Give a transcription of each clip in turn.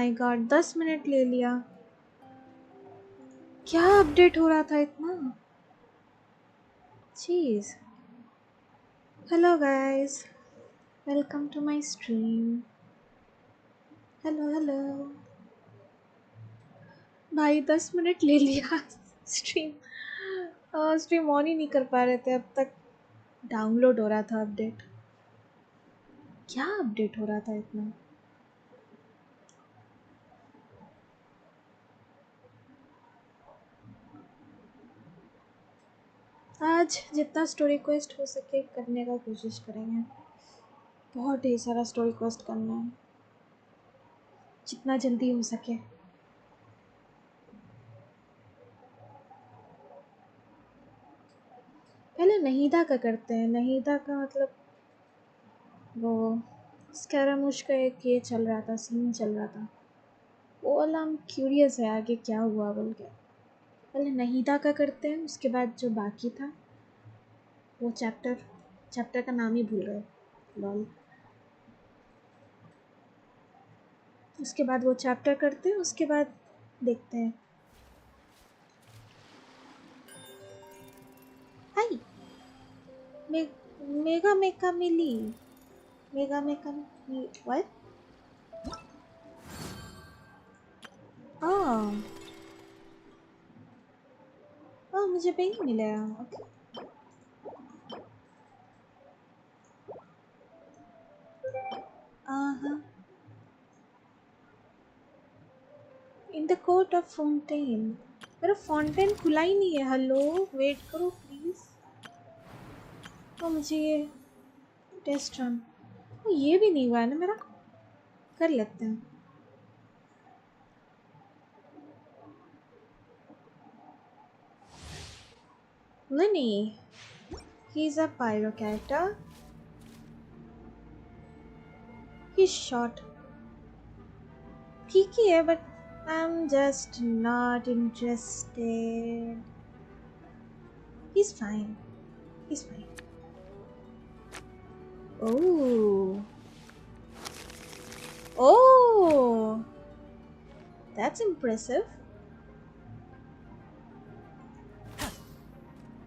My God 10 minute ले लिया। क्या अपडेट हो रहा था इतना? चीज। Hello guys, welcome to my stream. Hello hello भाई, 10 मिनट ले लिया। स्ट्रीम ऑन ही नहीं कर पा रहे थे अब तक। डाउनलोड हो रहा था अपडेट। क्या अपडेट हो रहा था इतना? आज जितना स्टोरी क्वेस्ट हो सके करने का कोशिश करेंगे। बहुत ढेर सारा स्टोरी क्वेस्ट करना है, जितना जल्दी हो सके। पहले नहीदा का करते हैं। नहीदा का मतलब वो स्कैरामुश का एक ये चल रहा था, सीन चल रहा था। वो वाला हम क्यूरियस है आगे क्या हुआ बोल के। पहले नहीदा का करते हैं, उसके बाद जो बाकी था वो चैप्टर का नाम ही भूल गए, लॉल। उसके बाद वो चैप्टर करते हैं, उसके बाद देखते हैं। हाय मेगा मेका मिली। मेगा मेका मिली व्हाट? ओह ओह, मुझे पिंक मिला। ओके। हाँ, in the court of fountain. मेरा फाउंटेन खुला ही नहीं है। हेलो, वेट करो प्लीज। तो मुझे ये टेस्ट रन, ये भी नहीं हुआ है ना मेरा। कर लेते हैं। Lenny, he's a pyro character. He's short. ठीक ही है, but I'm just not interested. He's fine. He's fine. Oh. Oh. That's impressive.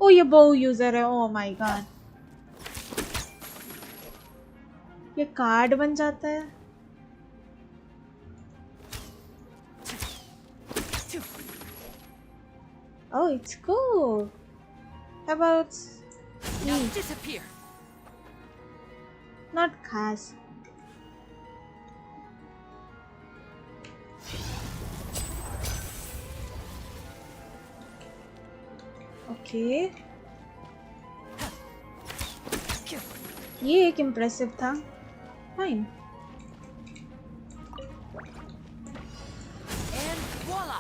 Oh, ये bow user है। Oh my god. ये कार्ड बन जाता है। Oh, it's cool. How about now disappear? Not खास। Okay. ये एक इम्प्रेसिव था। Fine. And voila!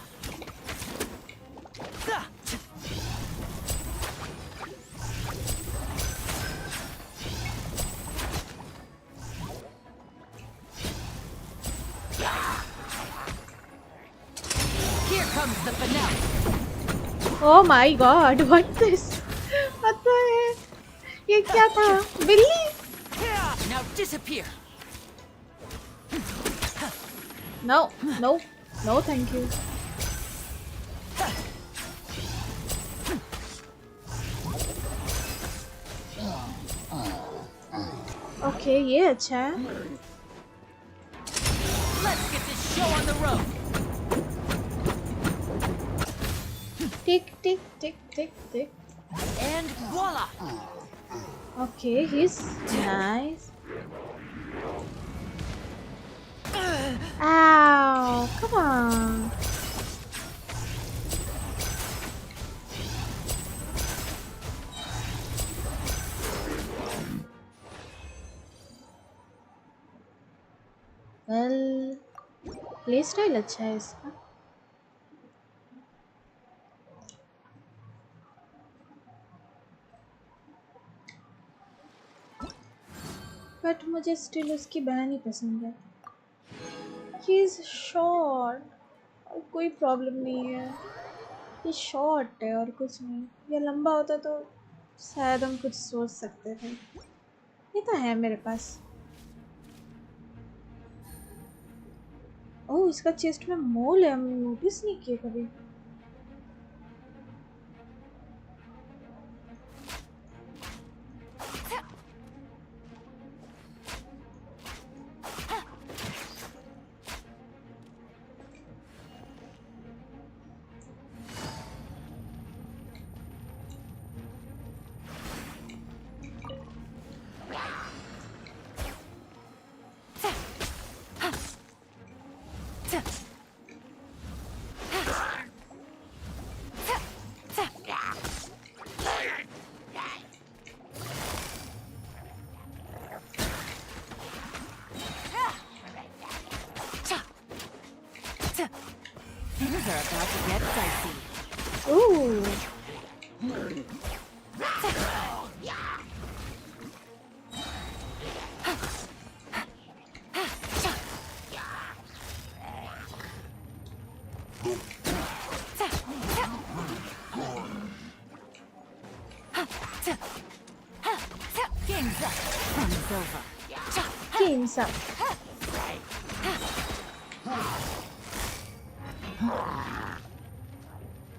Here comes the finale. Oh my god, what this? What the heck? ये क्या था? बिल्ली? Now disappear. No, no, no, thank you. Okay, ये अच्छा है। Let's get this show on the road. Tick, tick, tick, tick, tick. And voila! Okay, he's nice. Ow, come on. Well, play style अच्छा है इसका। But मुझे still उसकी बहन ही पसंद है। ही इज शॉर्ट और कोई प्रॉब्लम नहीं है। ये शॉर्ट है और कुछ नहीं। ये लंबा होता तो शायद हम कुछ सोच सकते थे। ये तो है मेरे पास। ओह इसका चेस्ट में मोल है, हमने नोटिस नहीं किया कभी। Things are about to get dicey. Oh Game's up. Fun's over. game's up.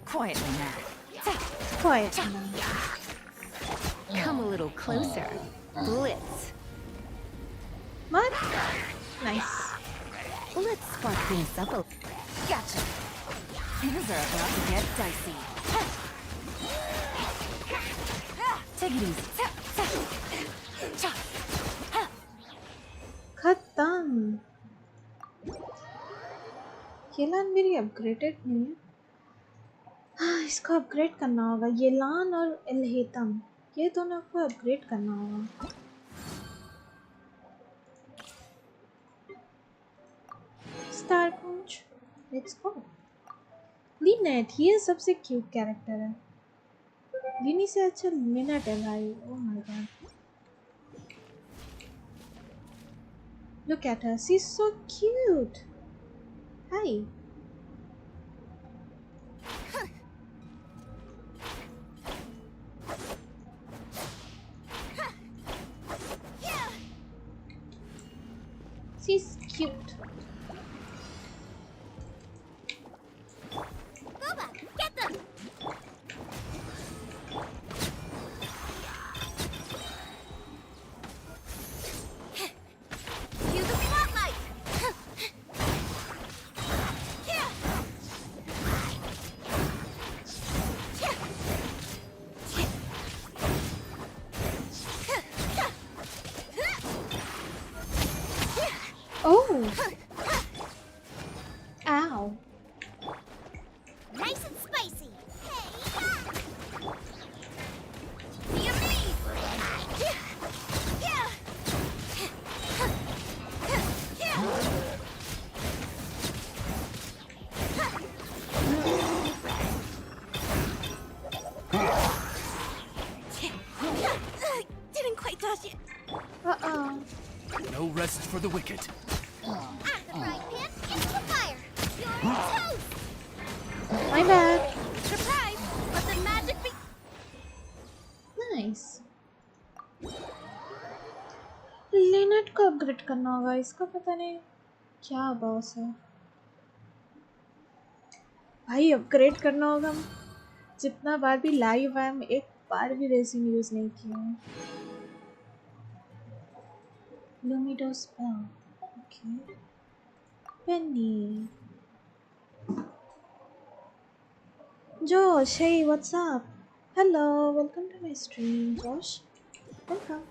Quietly now. Quiet. Come a little closer. Blitz. What? Nice. Let's spark things up a... Gotcha. Things are about to get dicey. Take it easy. खत्म। ये लान मेरी upgraded नहीं है। हाँ, इसको upgrade करना होगा। ये लान और एलहेतम, ये दोनों को अपग्रेड करना होगा। Star punch, let's go. Lynette, ये सबसे क्यूट कैरेक्टर है। लिनी से अच्छा लिनेट है भाई। Oh my God, look at her, she's so cute. Hi. She's cute. Boba, get them! Use the spotlight! Oh. Ow. Nice and spicy! Hey! Be amazed! Didn't quite touch it. Uh-oh. No rest for the wicked. Out of the frying pan, into the fire. You're toast! My bad. Surprise! Let the magic be. Nice. Lynette को upgrade करना होगा। इसका पता नहीं क्या boss है भाई। Upgrade करना होगा। जितना बार भी लाइव है, हम एक बार भी रेसिंग यूज नहीं किया है। लूमिडो spell, okay. Penney, Josh, hey, what's up? Hello, welcome to my stream, Josh. Welcome.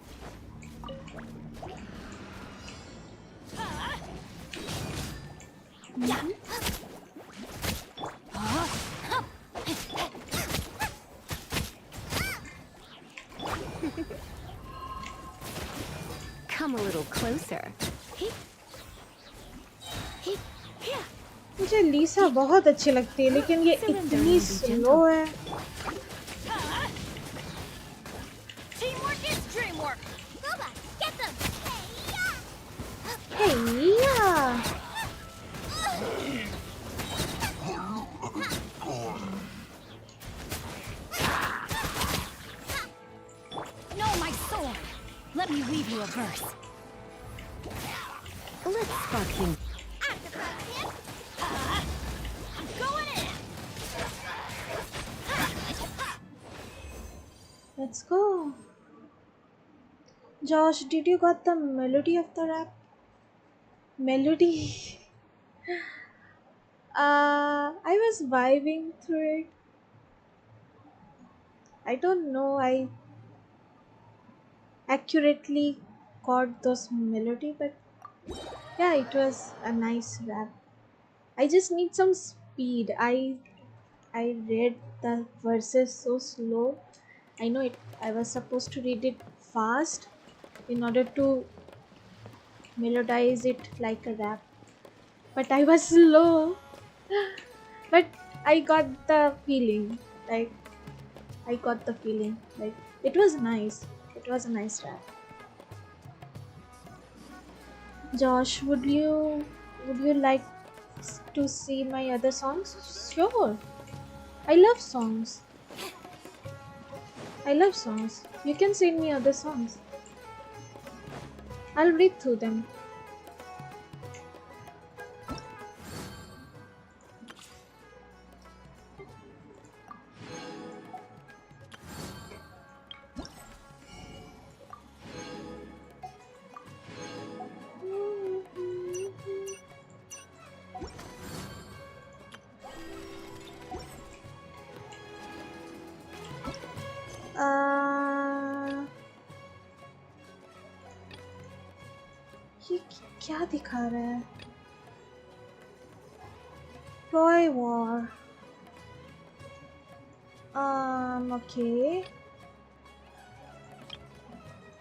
Come a little closer. मुझे लीसा बहुत अच्छी लगती है, लेकिन ये इतनी स्लो है। Teamwork is dreamwork. Boba, get them. Hey, yeah. No, my sword. Let me weave you a verse. Let's spark things. Out of the frying pan, Let's go. Josh, did you got the melody of the rap? Melody. I was vibing through it. I don't know. I accurately caught those melody, but yeah, it was a nice rap. I just need some speed. I read the verses so slow. I know it. I was supposed to read it fast in order to melodize it like a rap, but I was slow. But I got the feeling. Like I got the feeling. Like it was nice. It was a nice rap. Josh, would you like to see my other songs? Sure. I love songs. I love songs. You can send me other songs. I'll read through them. आ, ये क्या दिखा रहा है? Toy War. Okay.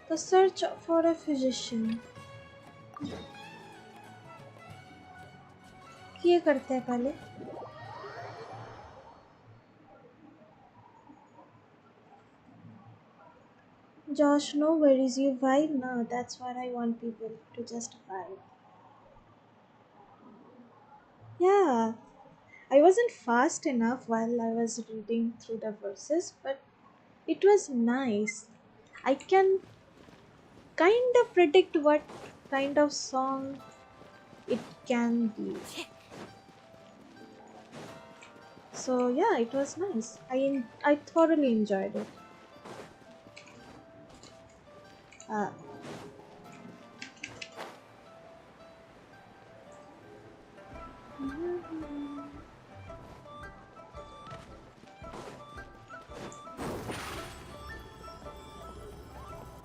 The search for a physician. ये करते हैं पहले. Josh, no worries, you vibe now. That's what I want people to just vibe. Yeah, I wasn't fast enough while I was reading through the verses, but it was nice. I can kind of predict what kind of song it can be. So yeah, it was nice. I thoroughly enjoyed it. Uh,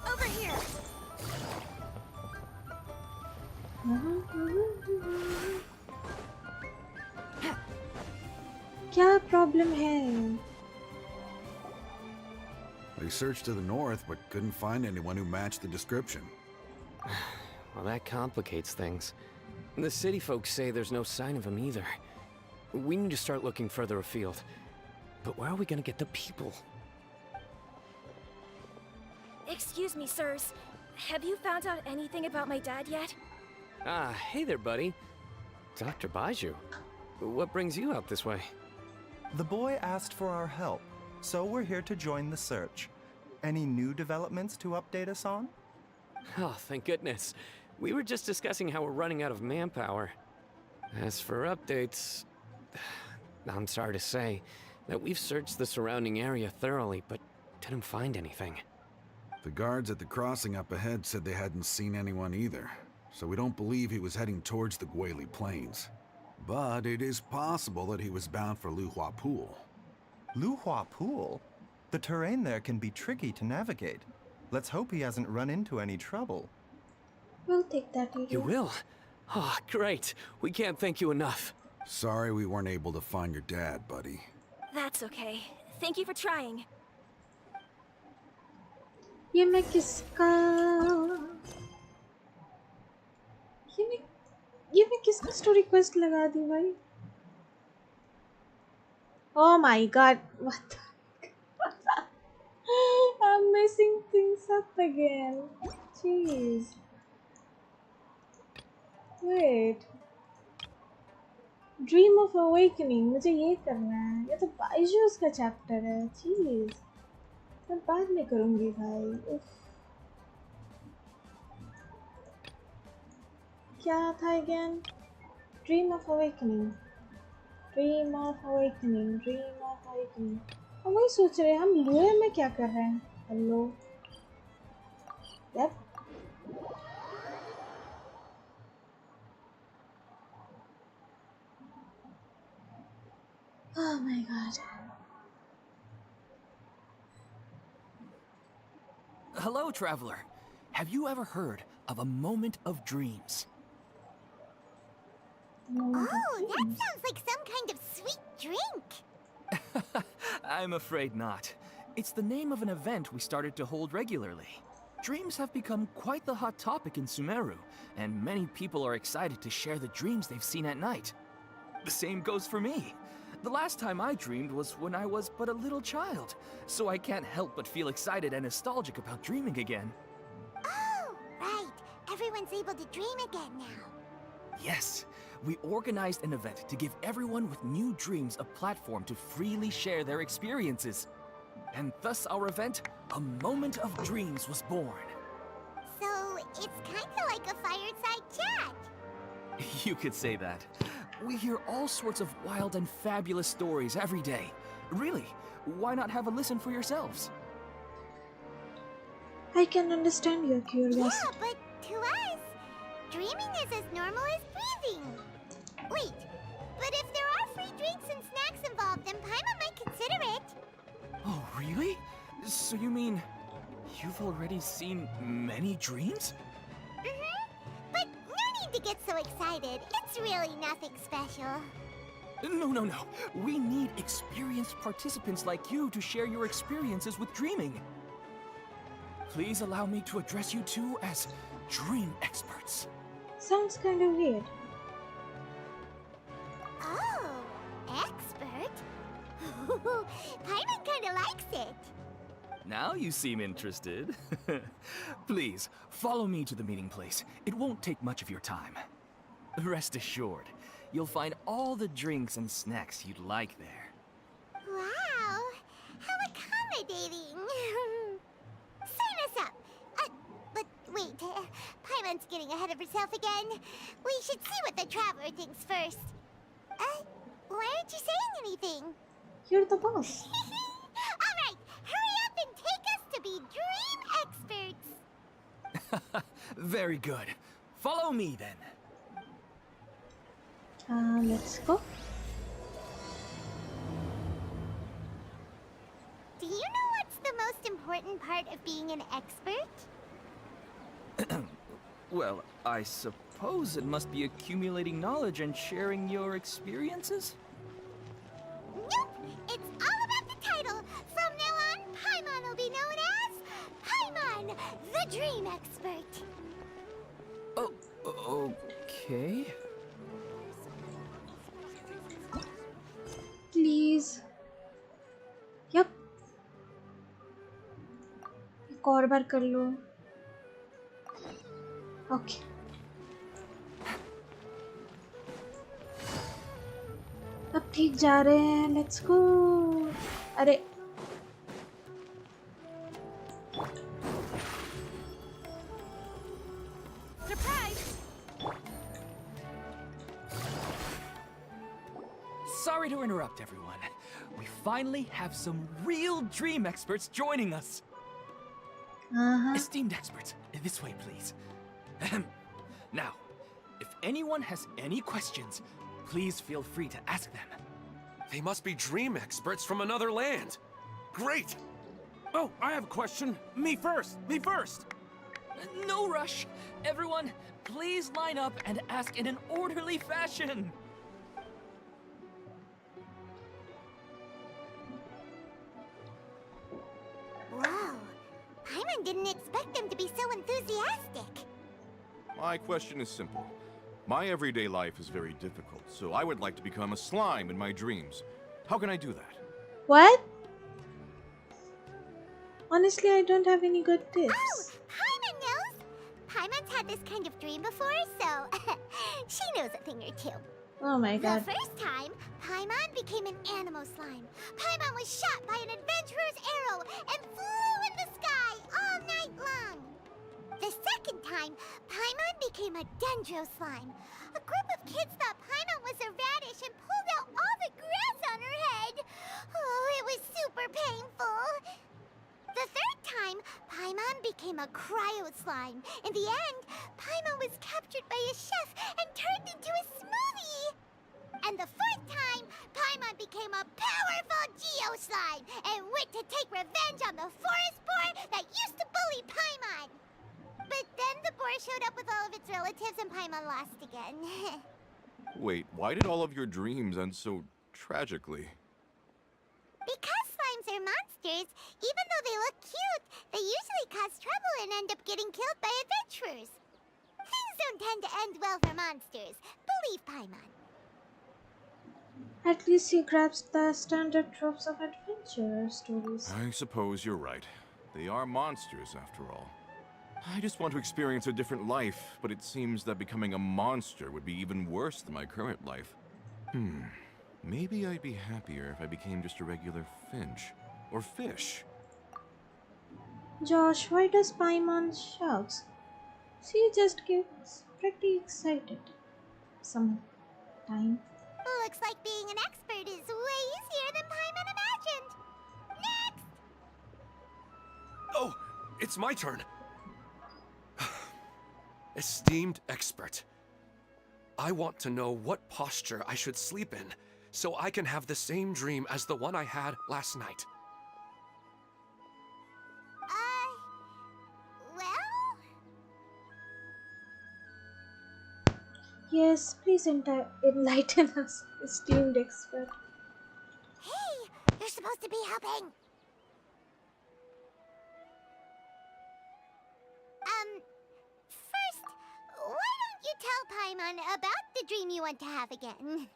Over here. क्या problem है? They searched to the north, but couldn't find anyone who matched the description. Well, that complicates things. The city folks say there's no sign of him either. We need to start looking further afield. But where are we gonna get the people? Excuse me, sirs. Have you found out anything about my dad yet? Ah, hey there, buddy. Dr. Baiju. What brings you out this way? The boy asked for our help, so we're here to join the search. Any new developments to update us on? Oh, thank goodness. We were just discussing how we're running out of manpower. As for updates, I'm sorry to say that we've searched the surrounding area thoroughly, but didn't find anything. The guards at the crossing up ahead said they hadn't seen anyone either, so we don't believe he was heading towards the Gwali Plains. But it is possible that he was bound for Luhua Pool. Luhua Pool? The terrain there can be tricky to navigate. Let's hope he hasn't run into any trouble. We'll take that. You will? Oh, great. We can't thank you enough. Sorry we weren't able to find your dad, buddy. That's okay. Thank you for trying. ये मैं किसका ये मैं किसका story request लगा दी भाई? Oh my god, what the I'm messing things up again. Jeez. Wait. Dream of Awakening. मुझे ये करना है. ये तो बाइजूस का चैप्टर है. Jeez. मैं बाद में करूँगी भाई. उफ. क्या था again? Dream of Awakening. Dream of Awakening. Dream of Awakening. हम वही सोच रहे हैं. हम लोहे में क्या कर रहे हैं? Hello. Yep. Oh my god. Hello, traveler. Have you ever heard of a moment of dreams? Moment of Oh, that dreams. sounds like some kind of sweet drink. I'm afraid not. It's the name of an event we started to hold regularly. Dreams have become quite the hot topic in Sumeru, and many people are excited to share the dreams they've seen at night. The same goes for me. The last time I dreamed was when I was but a little child, so I can't help but feel excited and nostalgic about dreaming again. Oh, right. Everyone's able to dream again now. Yes, we organized an event to give everyone with new dreams a platform to freely share their experiences. And thus our event, A Moment of Dreams, was born. So, it's kind of like a fireside chat. You could say that. We hear all sorts of wild and fabulous stories every day. Really, why not have a listen for yourselves? I can understand your Yeah, curiosity. but to us, dreaming is as normal as breathing. Wait, but if there are free drinks and snacks involved, then Paimon might consider it. Oh, really? So you mean you've already seen many dreams? But no need to get so excited. It's really nothing special. No. We need experienced participants like you to share your experiences with dreaming. Please allow me to address you two as dream experts. Sounds kind of weird. Oh, expert? Paimon kind of likes it. Now you seem interested. Please, follow me to the meeting place. It won't take much of your time. Rest assured, you'll find all the drinks and snacks you'd like there. Wow, how accommodating. Sign us up. But wait, Paimon's getting ahead of herself again. We should see what the traveler thinks first. Why aren't you saying anything? You're the boss. All right, hurry up and take us to be dream experts. Very good. Follow me then. Let's go. Do you know what's the most important part of being an expert? Well, I suppose it must be accumulating knowledge and sharing your experiences? Nope, it's all about the title. From now on, Paimon will be known as Paimon, the Dream Expert. Oh, okay. Please. Yep. एक और बार कर लो. Okay. अब ठीक जा रहे हैं. Let's go. अरे. Surprise! Sorry to interrupt, everyone. We finally have some real dream experts joining us. Esteemed experts, this way, please. Ahem. Now, if anyone has any questions, please feel free to ask them. They must be dream experts from another land. Great! Oh, I have a question. Me first! Me first! No rush. Everyone, please line up and ask in an orderly fashion. Whoa, Paimon didn't expect them to be so enthusiastic. My question is simple. My everyday life is very difficult, so I would like to become a slime in my dreams. How can I do that? What? Honestly, I don't have any good tips. Oh, Paimon knows. Paimon's had this kind of dream before, so she knows a thing or two. Oh my god. The first time, Paimon became an animal slime. Paimon was shot by an adventurer's arrow and flew in the sky all night long. The second time, Paimon became a dendro slime. A group of kids thought Paimon was a radish and pulled out all the grass on her head. Oh, it was super painful. The third a cryo slime. In the end, Paimon was captured by a chef and turned into a smoothie. And the fourth time, Paimon became a powerful Geo slime and went to take revenge on the forest boar that used to bully Paimon. But then the boar showed up with all of its relatives and Paimon lost again. Wait, why did all of your dreams end so tragically? Because slimes are monsters, even though they look cute, they usually cause trouble and end up getting killed by adventurers. Things don't tend to end well for monsters. Believe Paimon. At least he grabs the standard tropes of adventure stories. I suppose you're right. They are monsters, after all. I just want to experience a different life, but it seems that becoming a monster would be even worse than my current life. Maybe I'd be happier if I became just a regular finch. Or fish. Josh, why does Paimon shout? She just gets pretty excited sometime. Looks like being an expert is way easier than Paimon imagined. Next! Oh, it's my turn. Esteemed expert, I want to know what posture I should sleep in so I can have the same dream as the one I had last night. Well? Yes, please enlighten us, esteemed expert. Hey, you're supposed to be helping. First, why don't you tell Paimon about the dream you want to have again?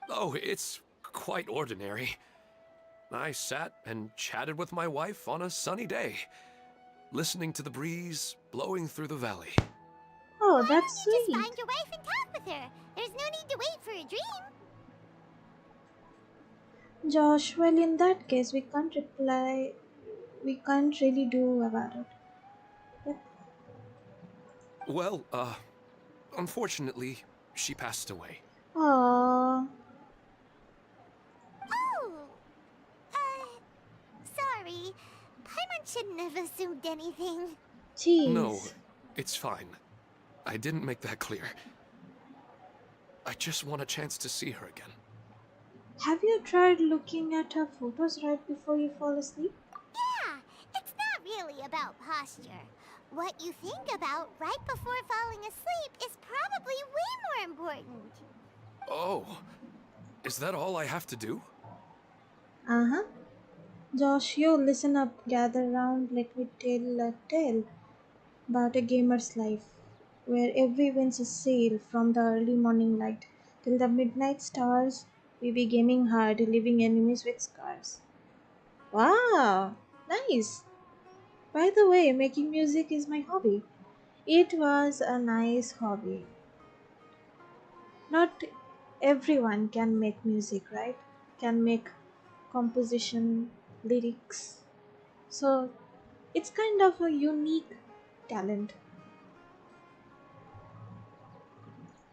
Oh, it's quite ordinary. I sat and chatted with my wife on a sunny day, listening to the breeze blowing through the valley. Oh, Why that's don't you sweet. just find your wife and talk with her? There's no need to wait for a dream. Josh, well, in that case, we can't really do about it. Yep. Well, unfortunately, she passed away. Aww. Oh, sorry. Paimon shouldn't have assumed anything. Jeez. No, it's fine. I didn't make that clear. I just want a chance to see her again. Have you tried looking at her photos right before you fall asleep? Yeah, it's not really about posture. What you think about right before falling asleep is probably way more important. Oh, is that all I have to do? Uh-huh. Josh, you listen up, gather round, let me tell a tale about a gamer's life, where every wins a sail from the early morning light till the midnight stars. We be gaming hard, leaving enemies with scars. Wow, nice. By the way, making music is my hobby. It was a nice hobby. Not everyone can make music, right? Can make composition, lyrics. So it's kind of a unique talent.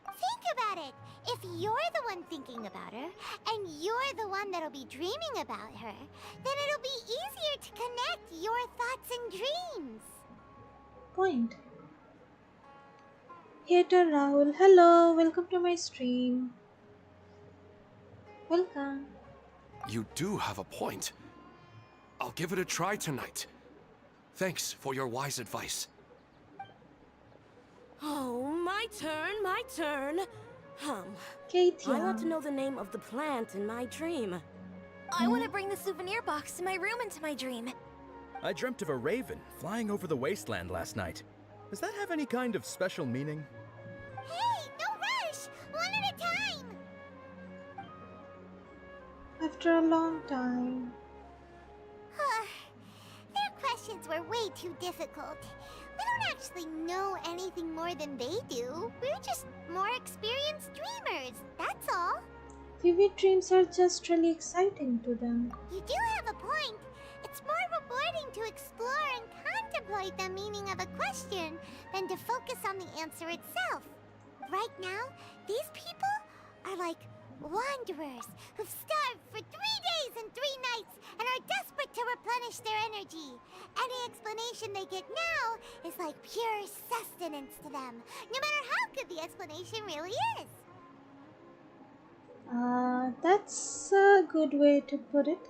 Think about it. If you're the one thinking about her, and you're the one that'll be dreaming about her, then it'll be easier to connect your thoughts and dreams. Point. Hater Rahul, hello, welcome to my stream. Welcome. You do have a point. I'll give it a try tonight. Thanks for your wise advice. Oh, my turn. Katie. I want to know the name of the plant in my dream. I want to bring the souvenir box to my room into my dream. I dreamt of a raven flying over the wasteland last night. Does that have any kind of special meaning? Hey, no rush! One at a time! After a long time. Their questions were way too difficult. We don't actually know anything more than they do. We're just more experienced dreamers, that's all. Vivid dreams are just really exciting to them. You do have a point. It's more rewarding to explore and contemplate the meaning of a question than to focus on the answer itself. Right now, these people are like Wanderers who've starved for 3 days and 3 nights and are desperate to replenish their energy. Any explanation they get now is like pure sustenance to them, no matter how good the explanation really is. That's a good way to put it.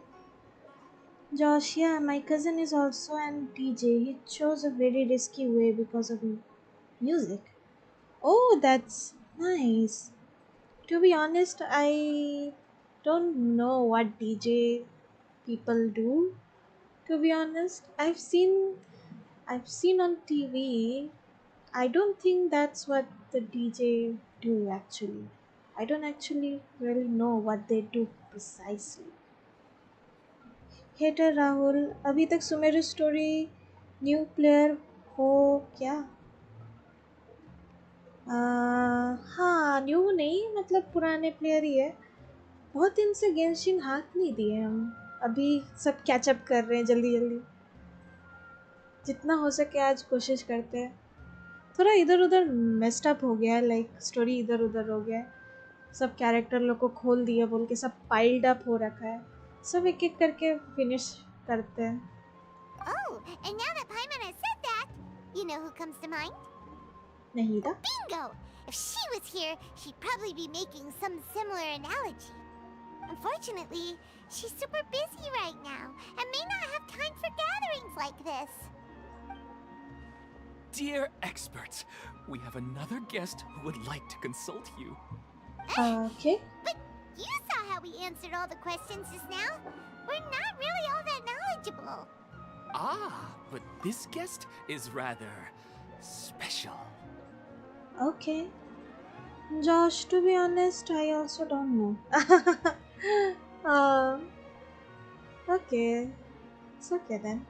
Josh, yeah, my cousin is also an DJ. He chose a very risky way because of music. Oh, that's nice. To be honest, I don't know what DJ people do. To be honest, I've seen on TV. I don't think that's what the DJ do actually. I don't actually really know what they do precisely. Hater Rahul, अभी तक Sumeru story new player हो क्या? हाँ, new नहीं, मतलब पुराने player ही है। बहुत दिन से गेंशिन हाथ नहीं दिए हम। अभी सब कैचअप कर रहे हैं जल्दी जल्दी। जितना हो सके आज कोशिश करते हैं। थोड़ा इधर उधर मेस्ड अप हो गया है, लाइक स्टोरी इधर उधर हो गया है। सब कैरेक्टर लोग को खोल दिया बोल के सब पाइल्ड अप हो रखा है। सब एक एक करके फिनिश करते हैं। Oh, and now that Paimon has said that, you know who comes to mind? Nahida? Bingo! If she was here, she'd probably be making some similar analogy. Unfortunately, she's super busy right now and may not have time for gatherings like this. Dear experts, we have another guest who would like to consult you. Okay. But you saw how we answered all the questions just now. We're not really all that knowledgeable. Ah, but this guest is rather special. Okay. Josh, to be honest, I also don't know. Okay. It's okay then.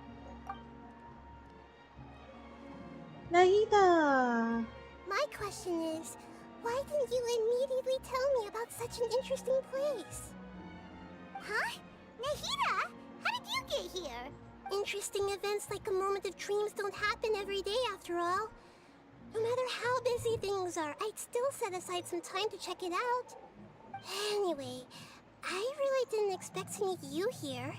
Nahida! My question is, why didn't you immediately tell me about such an interesting place? Huh? Nahida? How did you get here? Interesting events like a moment of dreams don't happen every day after all. No matter how busy things are, I'd still set aside some time to check it out. Anyway, I really didn't expect to meet you here.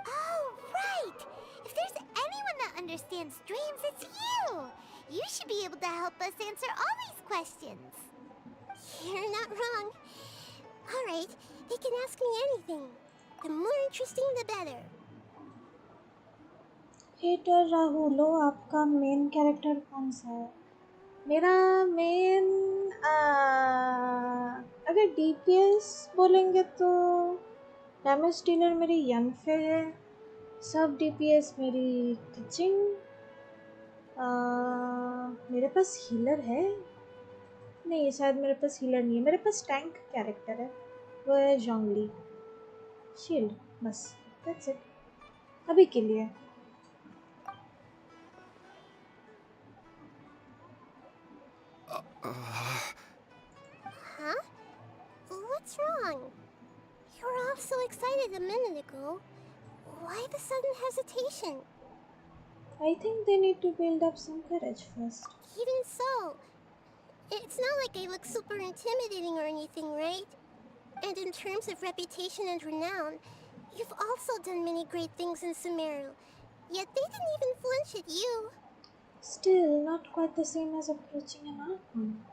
Oh, right! If there's anyone that understands dreams, it's you! You should be able to help us answer all these questions. You're not wrong. Alright, they can ask me anything. The more interesting, the better. Hater राहुलो, आपका main character कौन सा है? मेरा main अगर DPS बोलेंगे तो damage dealer मेरी यनफे है। सब डीपीएस मेरी किचिंग। मेरे पास हीलर है? नहीं, शायद मेरे पास हीलर नहीं है। मेरे पास टैंक कैरेक्टर है, वो है जोंगली। शील्ड, बस दैट्स इट अभी के लिए। Huh? What's wrong? You were all so excited a minute ago. Why the sudden hesitation? I think they need to build up some courage first. Even so, it's not like I look super intimidating or anything, right? And in terms of reputation and renown, you've also done many great things in Sumeru, yet they didn't even flinch at you. Still, not quite the same as approaching an outcome.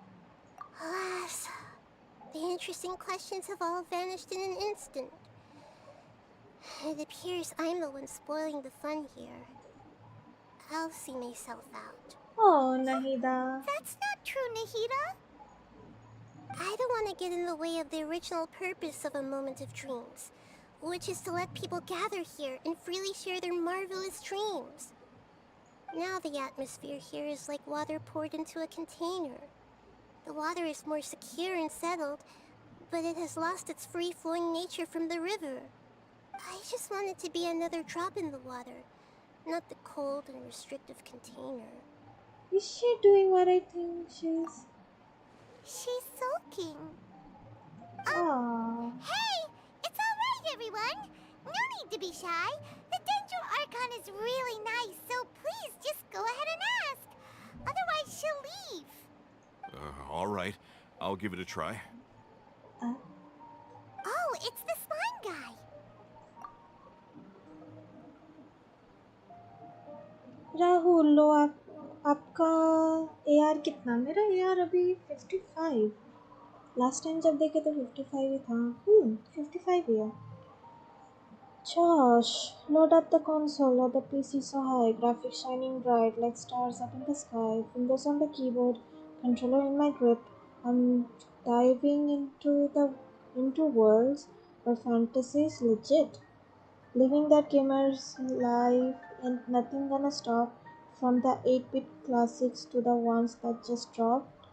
Alas, the interesting questions have all vanished in an instant. It appears I'm the one spoiling the fun here. I'll see myself out. Oh, Nahida. That's not true, Nahida. I don't want to get in the way of the original purpose of a moment of dreams, which is to let people gather here and freely share their marvelous dreams. Now the atmosphere here is like water poured into a container. The water is more secure and settled, but it has lost its free-flowing nature from the river. I just want it to be another drop in the water, not the cold and restrictive container. Is she doing what I think she's? She's sulking. Oh. Hey! It's alright, everyone! No need to be shy. The Dendro Archon is really nice, so please just go ahead and ask. Otherwise, she'll leave. All right. I'll give it a try. it's the slime guy. Rahul लो आपका AR कितना? मेरा AR अभी 55. Last time जब देखे तो 55 ही था. 55 ही है. Josh, load up the console or the PC so high, graphics shining bright like stars up in the sky, fingers on the keyboard, controller in my grip. I'm diving into worlds where fantasy is legit. Living that gamer's life and nothing gonna stop, from the 8-bit classics to the ones that just dropped.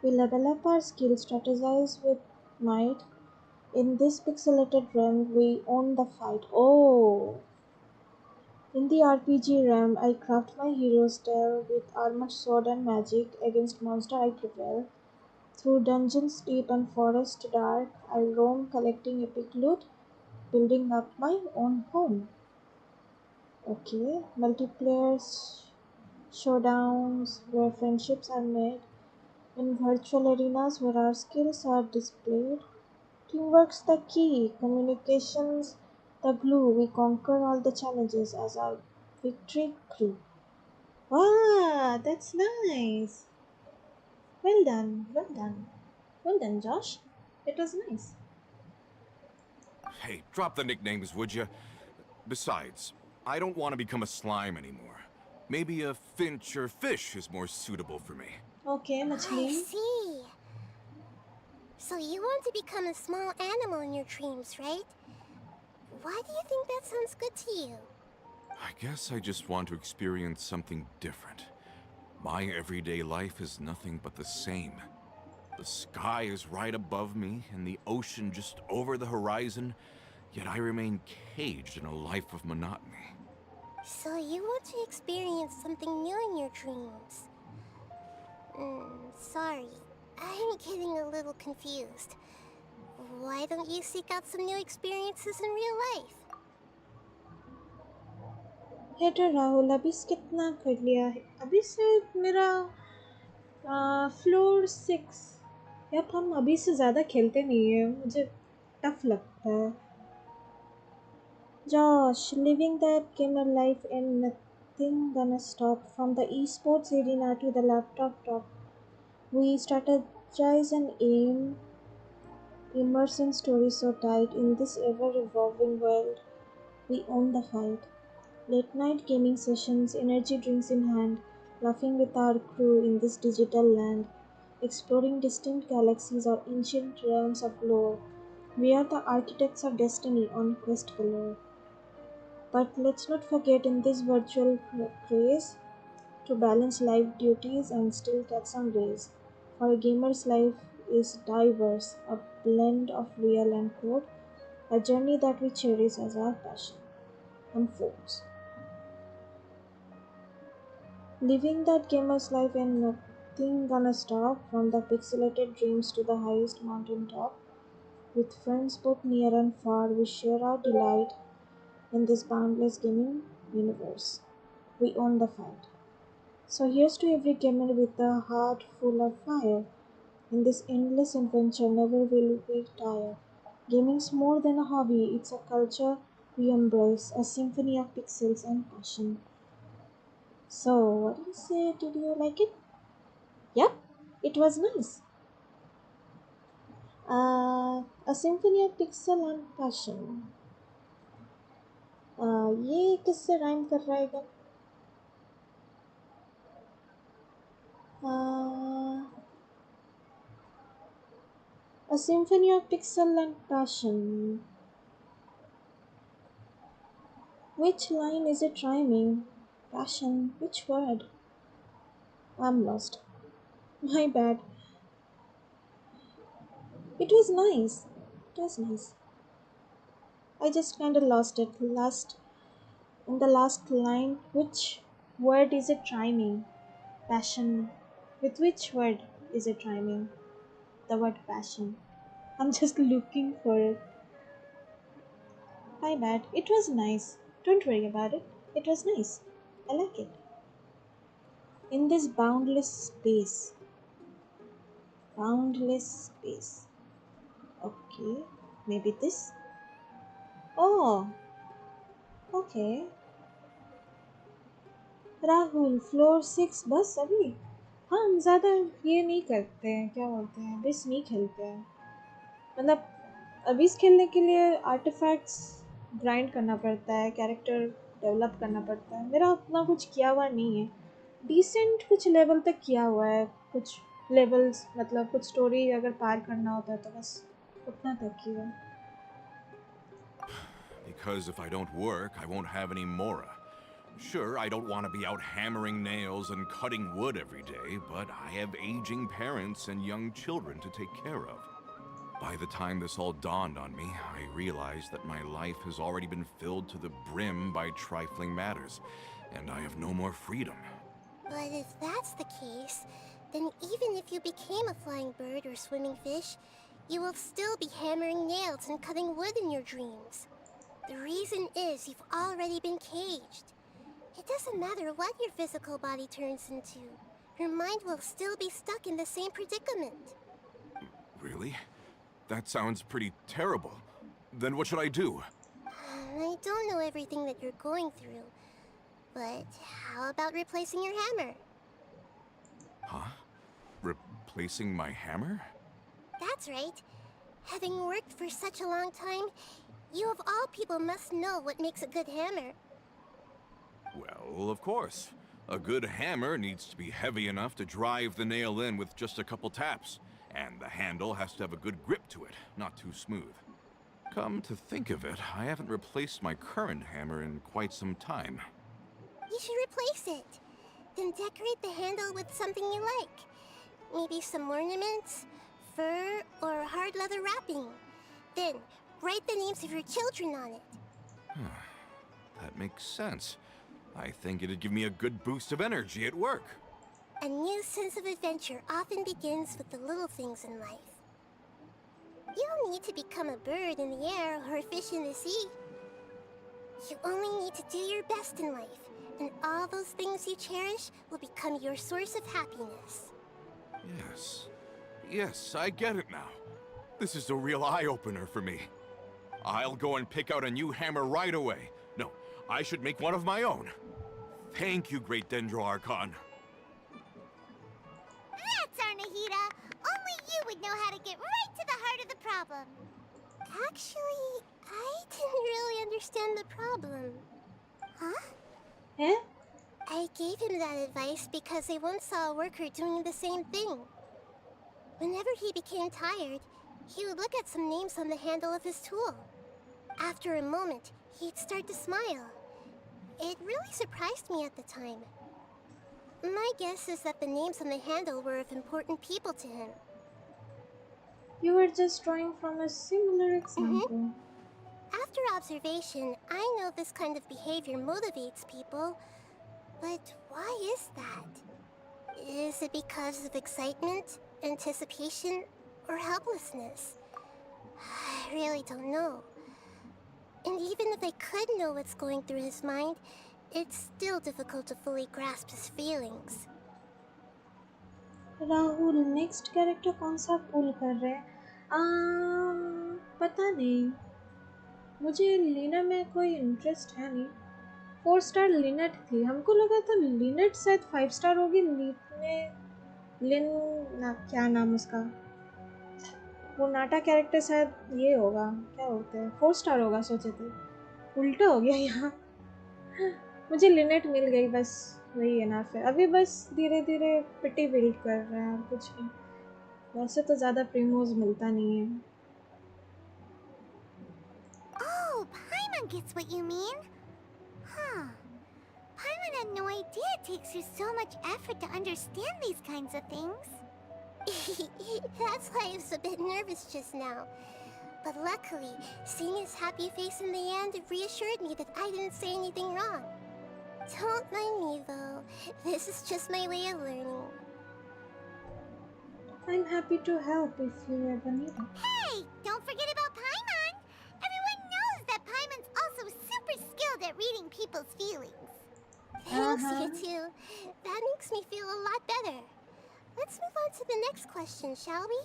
We level up our skills, strategize with might. In this pixelated realm, we own the fight. Oh! In the RPG realm, I craft my hero's Dell with armored sword and magic against monster I prevail. Through dungeons deep and forest dark, I roam collecting epic loot, building up my own home. Okay, multiplayer showdowns where friendships are made, in virtual arenas where our skills are displayed. Teamwork's the key, communications the glue. We conquer all the challenges as our victory crew. Wow, that's nice. Well done, well done. Well done, Josh. It was nice. Hey, drop the nicknames, would you? Besides, I don't want to become a slime anymore. Maybe a finch or fish is more suitable for me. Okay, I Machli. see. So you want to become a small animal in your dreams, right? Why do you think that sounds good to you? I guess I just want to experience something different. My everyday life is nothing but the same. The sky is right above me and the ocean just over the horizon, yet I remain caged in a life of monotony. So you want to experience something new in your dreams? Sorry. I'm getting a little confused. Why don't you seek out some new experiences in real life? हे तो राहुल अभी कितना कर लिया है? अभी शायद मेरा floor 6. यार हम अभी से ज़्यादा खेलते नहीं है, मुझे टफ लगता है. Josh, living that gamer life and nothing gonna stop. From the esports arena to the laptop top, we strategize and aim, immerse in stories so tight. In this ever-evolving world, we own the fight. Late night gaming sessions, energy drinks in hand, laughing with our crew in this digital land, exploring distant galaxies or ancient realms of lore. We are the architects of destiny on quest galore. But let's not forget in this virtual craze to balance life duties and still catch some rays. For a gamer's life is diverse, a blend of real and code, a journey that we cherish as our passion unfolds. Living that gamer's life and nothing gonna stop, from the pixelated dreams to the highest mountain top. With friends both near and far, we share our delight in this boundless gaming universe. We own the fight. So here's to every gamer with a heart full of fire. In this endless adventure, never will we tire. Gaming's more than a hobby, it's a culture we embrace, a symphony of pixels and passion. So, what do you say? Did you like it? Yep, it was nice. A symphony of pixel and passion. ये किससे rhyme कर रहा है इधर? A symphony of pixel and passion. Which line is it rhyming? Passion. Which word? I'm lost. My bad. It was nice. It was nice. I just kind of lost it. In the last line, which word is it rhyming? Passion. With which word is it rhyming? The word passion. I'm just looking for it. My bad. It was nice. Don't worry about it. It was nice. I like it. In this boundless space. Boundless space. Okay. Maybe this? Oh, okay. Rahul floor 6 बस अभी. हाँ हम ज़्यादा ये नहीं करते हैं, क्या बोलते हैं, बिस नहीं खेलते हैं. मतलब अभी खेलने के लिए आर्टिफैक्ट्स ग्राइंड करना पड़ता है, कैरेक्टर डेवलप करना पड़ता है. मेरा उतना कुछ किया हुआ नहीं है. डिसेंट कुछ लेवल तक किया हुआ है, कुछ लेवल्स मतलब कुछ स्टोरी अगर पार करना होता है तो बस उतना तक किया. Because if I don't work, I won't have any Mora. Sure, I don't want to be out hammering nails and cutting wood every day, but I have aging parents and young children to take care of. By the time this all dawned on me, I realized that my life has already been filled to the brim by trifling matters, and I have no more freedom. But if that's the case, then even if you became a flying bird or swimming fish, you will still be hammering nails and cutting wood in your dreams. The reason is you've already been caged. It doesn't matter what your physical body turns into. Your mind will still be stuck in the same predicament. Really? That sounds pretty terrible. Then what should I do? I don't know everything that you're going through, but how about replacing your hammer? Huh? Replacing my hammer? That's right. Having worked for such a long time, you of all people must know what makes a good hammer. Well, of course. A good hammer needs to be heavy enough to drive the nail in with just a couple taps. And the handle has to have a good grip to it, not too smooth. Come to think of it, I haven't replaced my current hammer in quite some time. You should replace it. Then decorate the handle with something you like. Maybe some ornaments, fur, or hard leather wrapping. Then, write the names of your children on it. That makes sense. I think it'd give me a good boost of energy at work. A new sense of adventure often begins with the little things in life. You don't need to become a bird in the air or a fish in the sea. You only need to do your best in life, and all those things you cherish will become your source of happiness. Yes. Yes, I get it now. This is a real eye-opener for me. I'll go and pick out a new hammer right away. No, I should make one of my own. Thank you, Great Dendro Archon. That's Arnahita! Only you would know how to get right to the heart of the problem. Actually, I didn't really understand the problem. Huh? Eh? I gave him that advice because I once saw a worker doing the same thing. Whenever he became tired, he would look at some names on the handle of his tool. After a moment, he'd start to smile. It really surprised me at the time. My guess is that the names on the handle were of important people to him. You were just drawing from a similar example. After observation, I know this kind of behavior motivates people. But why is that? Is it because of excitement, anticipation, or helplessness? I really don't know. And even if I could know what's going through his mind, it's still difficult to fully grasp his feelings. Rahul next character कौन सा पुल कर रहे हैं? पता नहीं. मुझे लीना में कोई इंटरेस्ट है नहीं. 4 स्टार लिनेट थी. हमको लगा था लिनेट शायद 5 स्टार होगी. लिन ना क्या नाम उसका, वो नाटा कैरेक्टर शायद ये होगा, क्या बोलते हैं, 4 स्टार होगा सोचे थे. उल्टा हो गया यहाँ. मुझे लिनेट मिल गई, बस वही है ना. फिर अभी बस धीरे धीरे पिटी बिल्ड कर रहे हैं और कुछ नहीं. वैसे तो ज़्यादा प्रीमोज मिलता नहीं है. Oh, Paimon gets what you mean. Huh. Paimon had no idea it takes you so much effort to understand these kinds of things. That's why I was a bit nervous just now. But luckily, seeing his happy face in the end reassured me that I didn't say anything wrong. Don't mind me though. This is just my way of learning. I'm happy to help if you ever need it. Hey! Don't forget about Paimon! Everyone knows that Paimon's also super skilled at reading people's feelings. Thanks, you two. That makes me feel a lot better. Let's move on to the next question, shall we?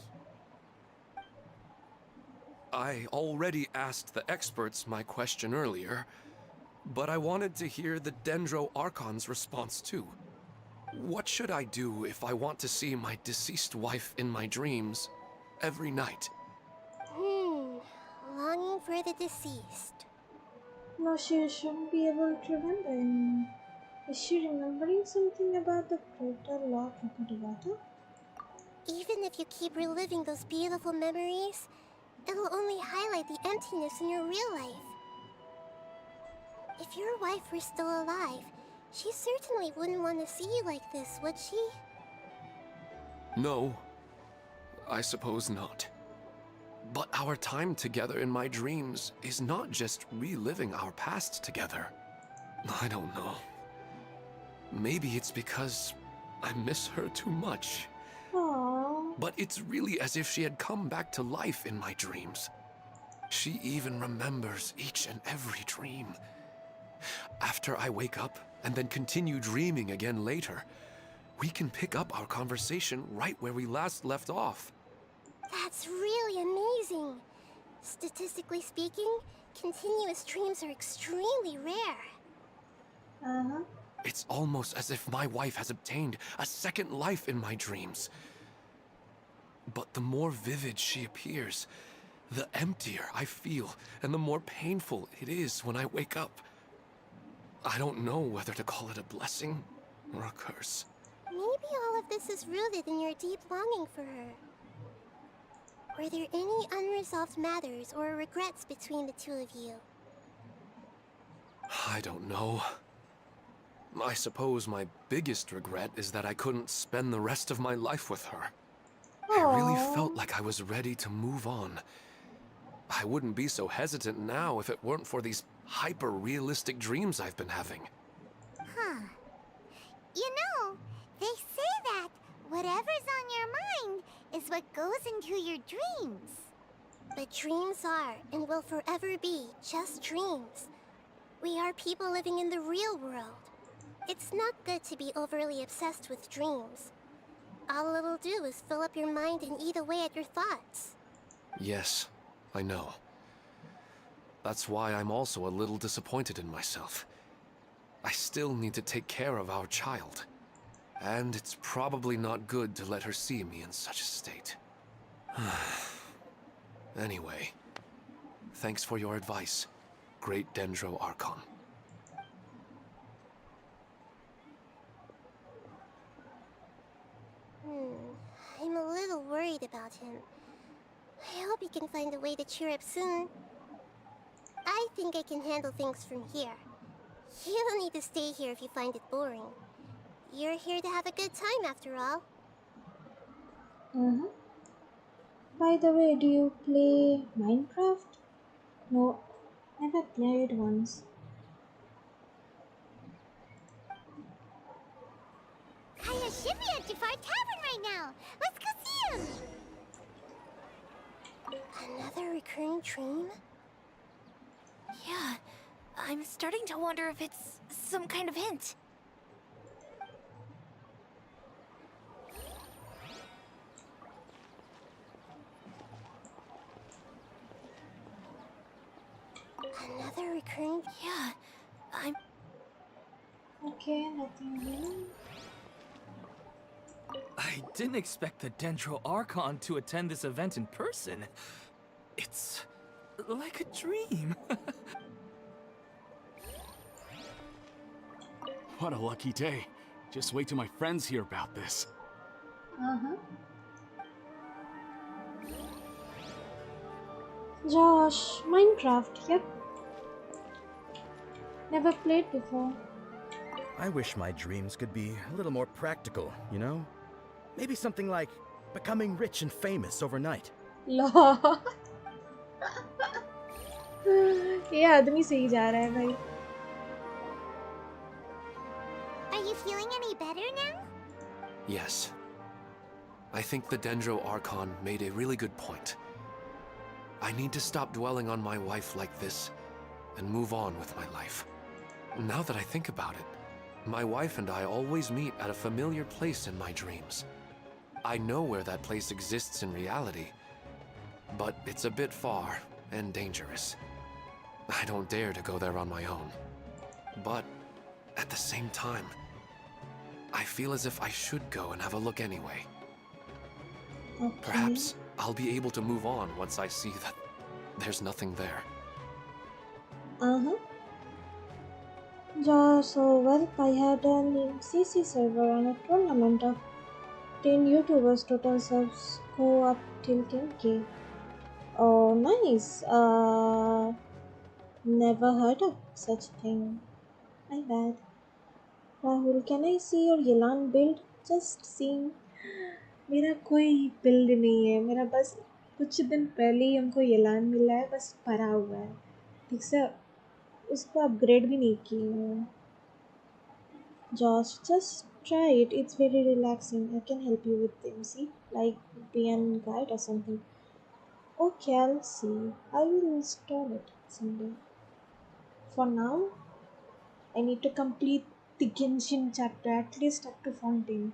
I already asked the experts my question earlier, but I wanted to hear the Dendro Archon's response too. What should I do if I want to see my deceased wife in my dreams every night? Longing for the deceased. No, she shouldn't be able to remember anymore. Is she remembering something about the portal lock Rakatagata? Even if you keep reliving those beautiful memories, it'll only highlight the emptiness in your real life. If your wife were still alive, she certainly wouldn't want to see you like this, would she? No, I suppose not. But our time together in my dreams is not just reliving our past together. I don't know. Maybe it's because I miss her too much. Aww. But it's really as if she had come back to life in my dreams. She even remembers each and every dream. After I wake up and then continue dreaming again later, we can pick up our conversation right where we last left off. That's really amazing. Statistically speaking, continuous dreams are extremely rare. Uh-huh. It's almost as if my wife has obtained a second life in my dreams. But the more vivid she appears, the emptier I feel, and the more painful it is when I wake up. I don't know whether to call it a blessing or a curse. Maybe all of this is rooted in your deep longing for her. Were there any unresolved matters or regrets between the two of you? I don't know. I suppose my biggest regret is that I couldn't spend the rest of my life with her. I really felt like I was ready to move on. I wouldn't be so hesitant now if it weren't for these hyper-realistic dreams I've been having. Huh. You know, they say that whatever's on your mind is what goes into your dreams. But dreams are, and will forever be, just dreams. We are people living in the real world. It's not good to be overly obsessed with dreams. All it'll do is fill up your mind and eat away at your thoughts. Yes, I know. That's why I'm also a little disappointed in myself. I still need to take care of our child. And it's probably not good to let her see me in such a state. Anyway, thanks for your advice, Great Dendro Archon. I'm a little worried about him. I hope he can find a way to cheer up soon. I think I can handle things from here. You don't need to stay here if you find it boring. You're here to have a good time after all. By the way, do you play Minecraft? No, never played once. Kaya should be at Jafar Tavern right now. Let's go see him. Another recurring dream? Yeah, I'm starting to wonder if it's some kind of hint. Another recurring... Yeah, I'm... Okay, nothing new. I didn't expect the Dendro Archon to attend this event in person. It's like a dream. What a lucky day. Just wait till my friends hear about this. Josh, Minecraft, yep. Never played before. I wish my dreams could be a little more practical, you know? Maybe something like becoming rich and famous overnight. Lol. ये आदमी सही जा रहा है भाई. Are you feeling any better now? Yes. I think the Dendro Archon made a really good point. I need to stop dwelling on my wife like this and move on with my life. Now that I think about it, my wife and I always meet at a familiar place in my dreams. I know where that place exists in reality, but it's a bit far and dangerous. I don't dare to go there on my own. But at the same time, I feel as if I should go and have a look anyway. Okay. Perhaps I'll be able to move on once I see that there's nothing there. So, I had an CC server and a tournament of 10 YouTubers, total subs go up till 10k. Oh, nice. Never heard of such thing. My bad. Rahul, can I see your Yelan build? Just seeing. मेरा कोई build नहीं है, मेरा बस कुछ दिन पहले ही हमको येलान मिला है, बस भरा हुआ है ठीक से, उसको अपग्रेड भी नहीं किए हैं. Josh, just try it. It's very relaxing. I can help you with them. See, like BN guide or something. Okay, I'll see. I will install it someday. For now, I need to complete the Genshin chapter, at least up to Fountain.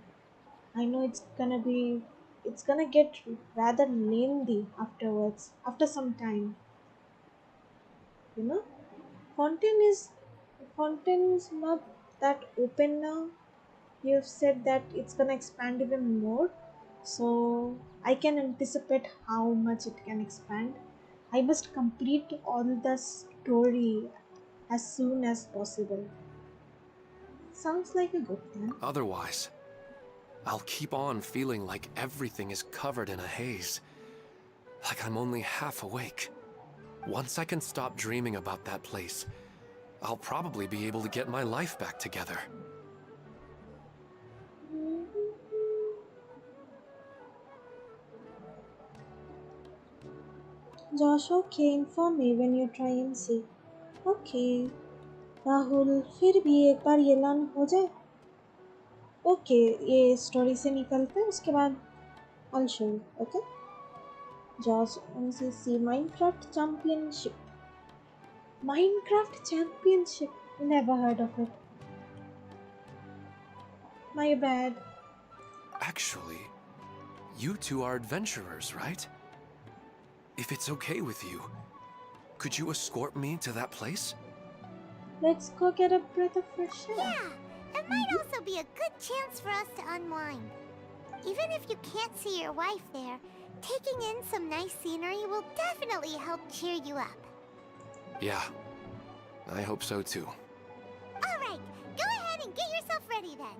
I know it's gonna get rather lengthy afterwards, after some time. You know, Fountain's not that open now. You've said that it's gonna expand even more, so I can anticipate how much it can expand. I must complete all the story as soon as possible. Sounds like a good plan. Otherwise, I'll keep on feeling like everything is covered in a haze. Like I'm only half awake. Once I can stop dreaming about that place, I'll probably be able to get my life back together. Josh, okay, inform me when you try and see. Okay. Rahul, फिर भी एक बार ये learn हो जाए. Okay, ये story से निकलते हैं, उसके बाद I'll show you. Okay. Josh, MCC Minecraft Championship. Minecraft Championship. Never heard of it. My bad. Actually, you two are adventurers, right? If it's okay with you, could you escort me to that place? Let's go get a breath of fresh air. Yeah, it might also be a good chance for us to unwind. Even if you can't see your wife there, taking in some nice scenery will definitely help cheer you up. Yeah, I hope so too. Alright, go ahead and get yourself ready then.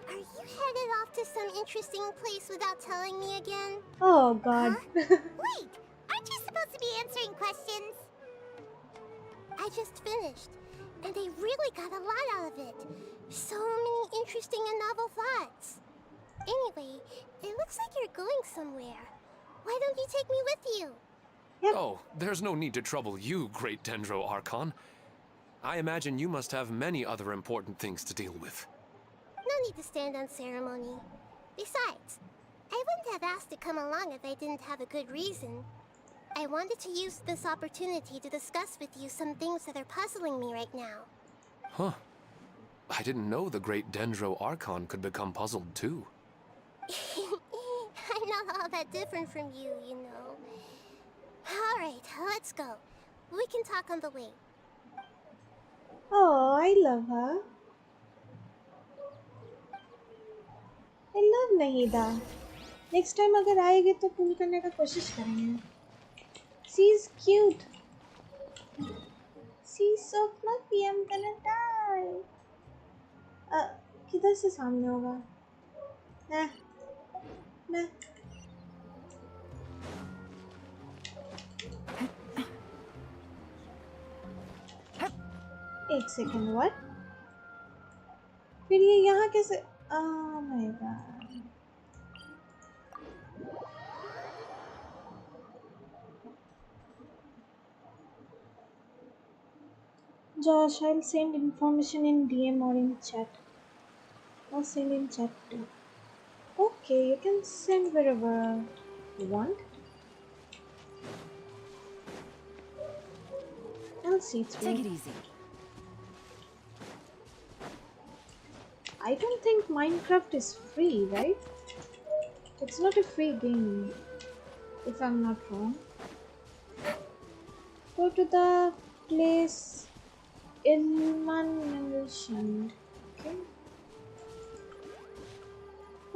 Are you headed off to some interesting place without telling me again? Oh god. Huh? Wait, aren't you supposed to be answering questions? I just finished, and I really got a lot out of it. So many interesting and novel thoughts. Anyway, it looks like you're going somewhere. Why don't you take me with you? Oh, there's no need to trouble you, Great Dendro Archon. I imagine you must have many other important things to deal with. No need to stand on ceremony. Besides, I wouldn't have asked to come along if I didn't have a good reason. I wanted to use this opportunity to discuss with you some things that are puzzling me right now. Huh. I didn't know the Great Dendro Archon could become puzzled too. I'm not all that different from you, you know. Alright, let's go. We can talk on the way. Oh, I love her. I love Nahida. Next time अगर आएगी तो पुल करने का कोशिश करेंगे. She's cute. She's so fluffy. I'm gonna die. किधर से सामने होगा? मैं. एक सेकेंड, what? फिर ये यहाँ कैसे? Oh my god. Josh, I'll send information in DM or in chat. I'll send in chat too. Okay, you can send wherever you want. I'll see through. Take it easy. I don't think Minecraft is free, right? It's not a free game, if I'm not wrong. Go to the place Ilman mentioned. Okay.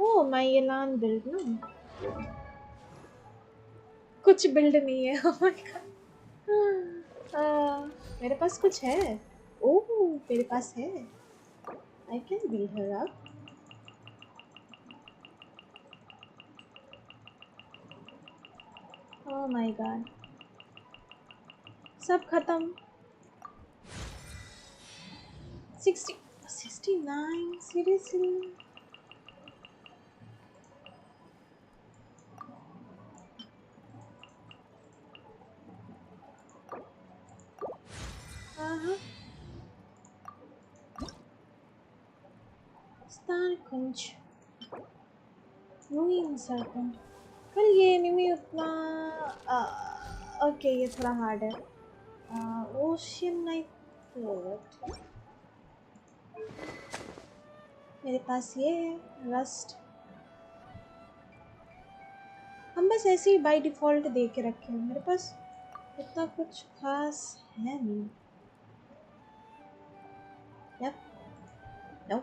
Oh, my Elan build, no? कुछ build नहीं है. Oh my god. मेरे पास कुछ है. ओह, मेरे पास है. I can build her up. Oh my god. सब खत्म. 69, seriously? Starkunch. Ruin Serpent. कल ये एनिमी उतना ओके ये थोड़ा हार्ड है. ओशियन नाइट मेरे पास ये है रस्ट. हम बस ऐसे ही बाय डिफ़ॉल्ट दे के रखे हैं. मेरे पास उतना कुछ खास है नहीं. यप नो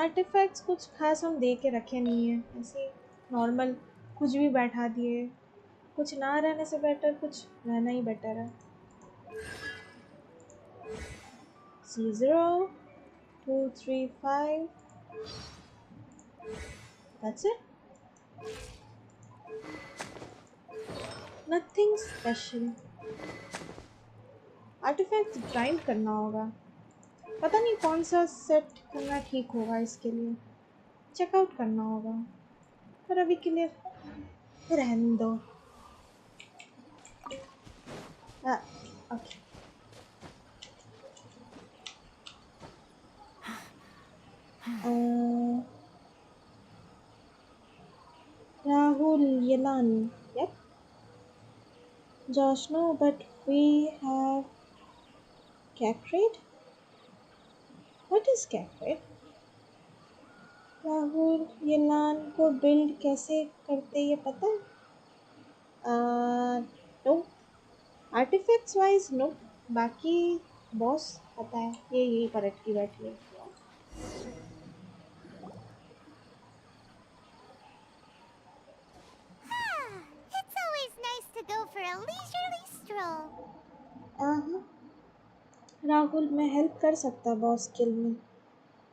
आर्टिफैक्ट्स कुछ खास हम दे के रखे नहीं है. ऐसे नॉर्मल कुछ भी बैठा दिए. कुछ ना रहने से बेटर कुछ रहना ही बेटर है. C0 2 3 5 that's it. Nothing special. Artifacts grind करना होगा. पता नहीं कौन सा सेट करना ठीक होगा. इसके लिए चेकआउट करना होगा. पर अभी के लिए रहने दो. Okay. Rahul Yelani. Yep. Josh, no, but we have Cactrade? What is Cactrade? Rahul Yelan को बिल्ड कैसे करते ये पता है? नो. Artifacts wise no. बाकी बॉस पता है. ये यही पर अटकी बैठी है. It's always nice to go for a leisurely stroll. Rahul मैं हेल्प कर सकता बॉस किल में.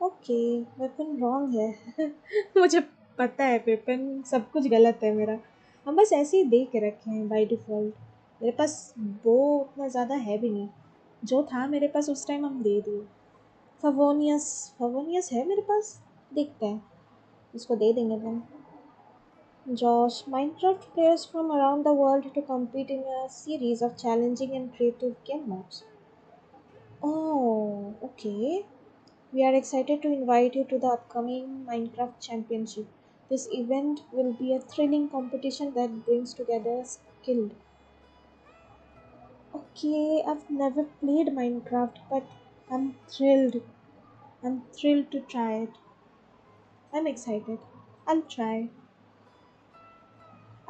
ओके वेपन रॉन्ग है. मुझे पता है वेपन सब कुछ गलत है मेरा. हम बस ऐसे ही दे के रखे हैं बाय डिफ़ॉल्ट. मेरे पास वो उतना ज़्यादा है भी नहीं. जो था मेरे पास उस टाइम हम दे दिए. फवोनियस है मेरे पास. देखते हैं इसको दे देंगे हम. Josh, Minecraft players from around the world to compete in a series of challenging and creative game modes. Oh, okay. We are excited to invite you to the upcoming Minecraft Championship. This event will be a thrilling competition that brings together skilled. Okay, I've never played Minecraft, but I'm thrilled. I'm thrilled to try it. I'm excited. I'll try.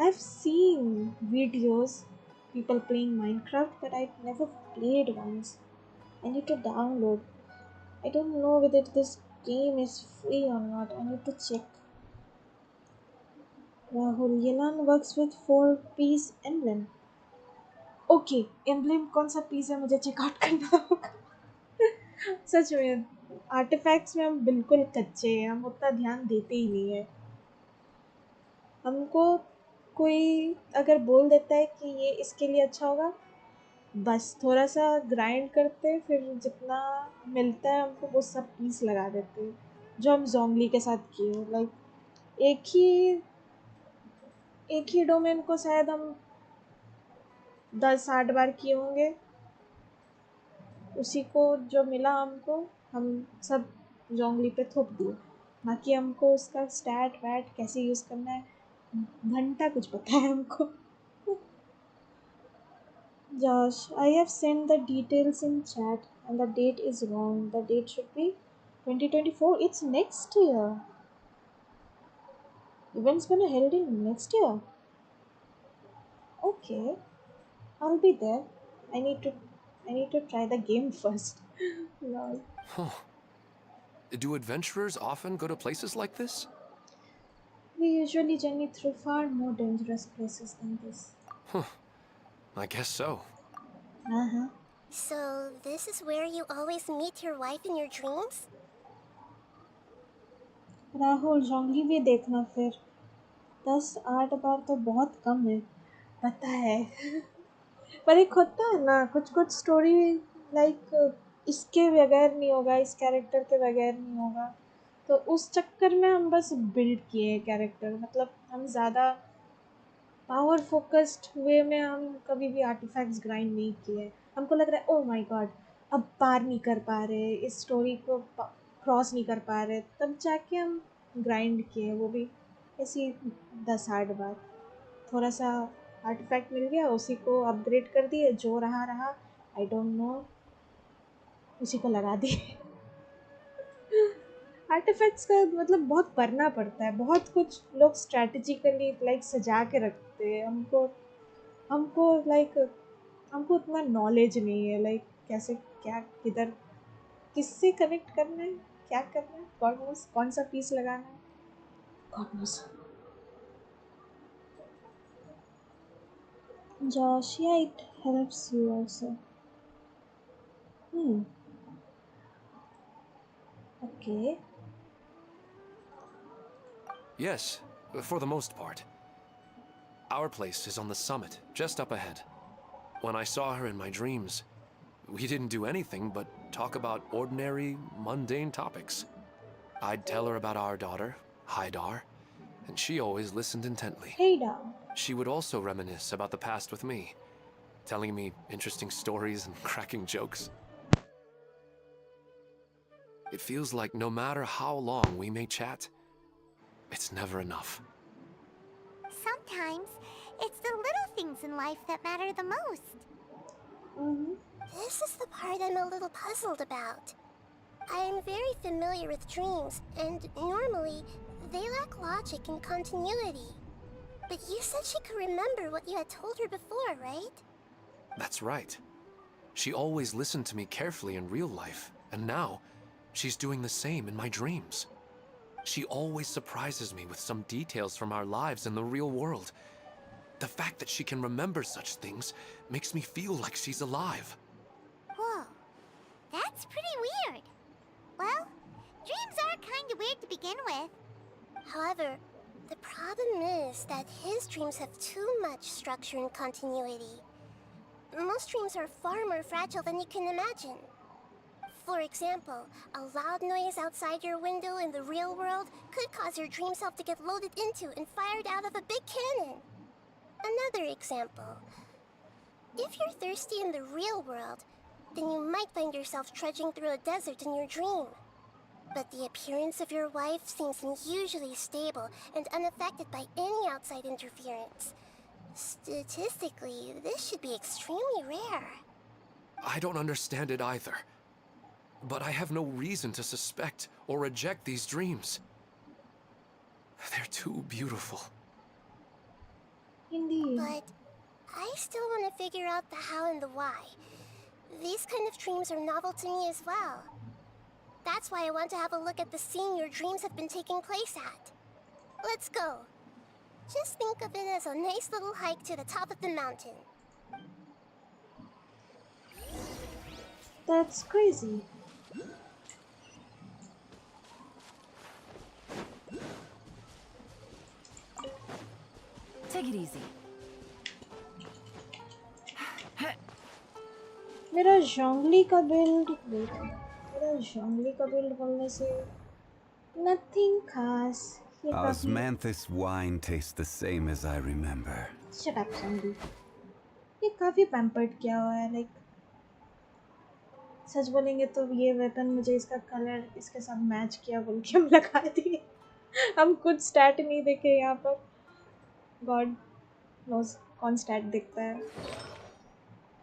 I've seen videos people playing Minecraft, but I've never played once. I need to download. I don't know whether this game is free or not. I need to check. Rahul Yelan works with 4-piece emblem. Okay, emblem कौन सा piece है मुझे check out करना होगा. सच में artefacts में हम बिल्कुल कच्चे हैं. हम उतना ध्यान देते ही नहीं है. हमको कोई अगर बोल देता है कि ये इसके लिए अच्छा होगा बस थोड़ा सा ग्राइंड करते हैं. फिर जितना मिलता है हमको वो सब पीस लगा देते हैं. जो हम जोंगली के साथ किए. लाइक एक ही डोमेन को शायद हम 10-8 बार किए होंगे. उसी को जो मिला हमको हम सब जोंगली पे थोप दिए. बाकी हमको उसका स्टैट वैट कैसे यूज़ करना है घंटा कुछ पता है हमको. Josh, I have sent the details in chat and the date is wrong. The date should be 2024. It's next year. Event's gonna held in next year. Okay, I'll be there. I need to I need to try the game first. Lol. Huh. Do adventurers often go to places like this? We usually journey through far more dangerous places than this. Huh. I guess so. Uh-huh. So, this is where you always meet your wife in your dreams? Rahul जंगली भी देखना फिर 10-8 बार तो बहुत कम है पता है पर एक होता है ना कुछ कुछ स्टोरी लाइक इसके बगैर नहीं होगा इस कैरेक्टर के बगैर नहीं होगा तो उस चक्कर में हम बस बिल्ड किए कैरेक्टर मतलब हम ज़्यादा पावर फोकस्ड वे में हम कभी भी आर्टिफैक्ट्स ग्राइंड नहीं किए हमको लग रहा है ओ माय गॉड अब पार नहीं कर पा रहे इस स्टोरी को क्रॉस नहीं कर पा रहे तब जाके हम ग्राइंड किए वो भी ऐसी 10-8 बार थोड़ा सा आर्टिफैक्ट मिल गया उसी को अपग्रेड कर दिए जो रहा रहा आई डोंट नो उसी को लगा दिए आर्टिफैक्ट्स का मतलब बहुत पढ़ना पड़ता है बहुत कुछ लोग स्ट्रैटेजिकली लाइक सजा के रखते हैं हमको हमको लाइक हमको उतना नॉलेज नहीं है लाइक कैसे क्या किधर किससे कनेक्ट करना है क्या करना है गॉड नोस कौन सा पीस लगाना है God knows Josh, yeah, it helps you also. Okay. Yes, for the most part. Our place is on the summit, just up ahead. When I saw her in my dreams, we didn't do anything but talk about ordinary, mundane topics. I'd tell her about our daughter, Haidar, and she always listened intently. Haidar. She would also reminisce about the past with me, telling me interesting stories and cracking jokes. It feels like no matter how long we may chat, it's never enough. Sometimes, it's the little things in life that matter the most. This is the part I'm a little puzzled about. I am very familiar with dreams, and normally, they lack logic and continuity. But you said she could remember what you had told her before, right? That's right. She always listened to me carefully in real life, and now, she's doing the same in my dreams. She always surprises me with some details from our lives in the real world. The fact that she can remember such things makes me feel like she's alive. Whoa, that's pretty weird. Well, dreams are kind of weird to begin with. However, the problem is that his dreams have too much structure and continuity. Most dreams are far more fragile than you can imagine. For example, a loud noise outside your window in the real world could cause your dream self to get loaded into and fired out of a big cannon. Another example. If you're thirsty in the real world, then you might find yourself trudging through a desert in your dream. But the appearance of your wife seems unusually stable and unaffected by any outside interference. Statistically, this should be extremely rare. I don't understand it either. But I have no reason to suspect or reject these dreams. They're too beautiful. Indeed. But I still want to figure out the how and the why. These kind of dreams are novel to me as well. That's why I want to have a look at the scene your dreams have been taking place at. Let's go. Just think of it as a nice little hike to the top of the mountain. That's crazy. Take it easy. मेरा जोंगली का build मेरा जोंगली का build बोलने से nothing खास ये काफी Osmanthus wine tastes the same as I remember. shut up जोंगली ये काफी पैम्पर्ड किया हुआ है लाइक सच बोलेंगे तो ये वेपन मुझे इसका कलर इसके साथ मैच किया बोल के हम लगा दिए हम कुछ स्टैट नहीं देखे यहाँ पर गॉड नोस कौन स्टैट देखता है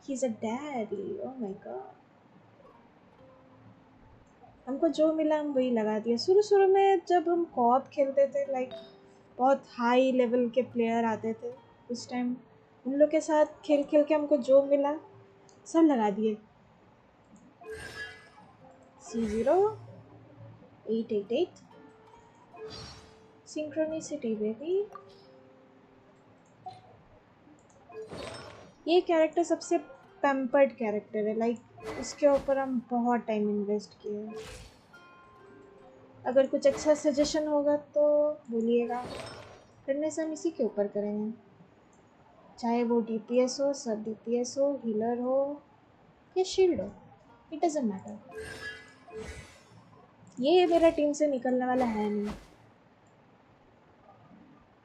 He's a daddy. Oh my god. हमको जो मिला हम वही लगा दिया। शुरू में जब हम कॉप खेलते थे लाइक बहुत हाई लेवल के प्लेयर आते थे उस टाइम उन लोग के साथ खेल खेल के हमको जो मिला सब लगा दिए। C0 888 Synchronicity baby। ये कैरेक्टर सबसे पैम्पर्ड कैरेक्टर है लाइक इसके ऊपर हम बहुत टाइम इन्वेस्ट किए। अगर कुछ अच्छा सजेशन होगा तो बोलिएगा, करने से हम इसी के ऊपर करेंगे, चाहे वो DPS हो, सब DPS हो, हीलर हो या शील्ड हो, इट डजंट मैटर। ये मेरा टीम से निकलने वाला है नहीं।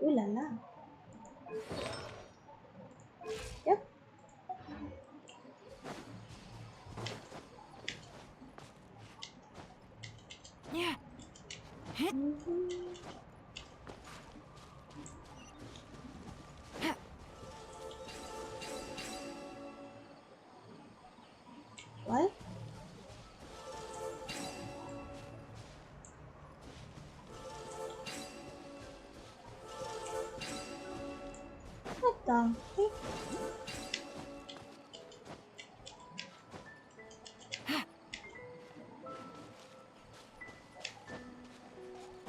ओ लाला yup Yeah. What? What the heck?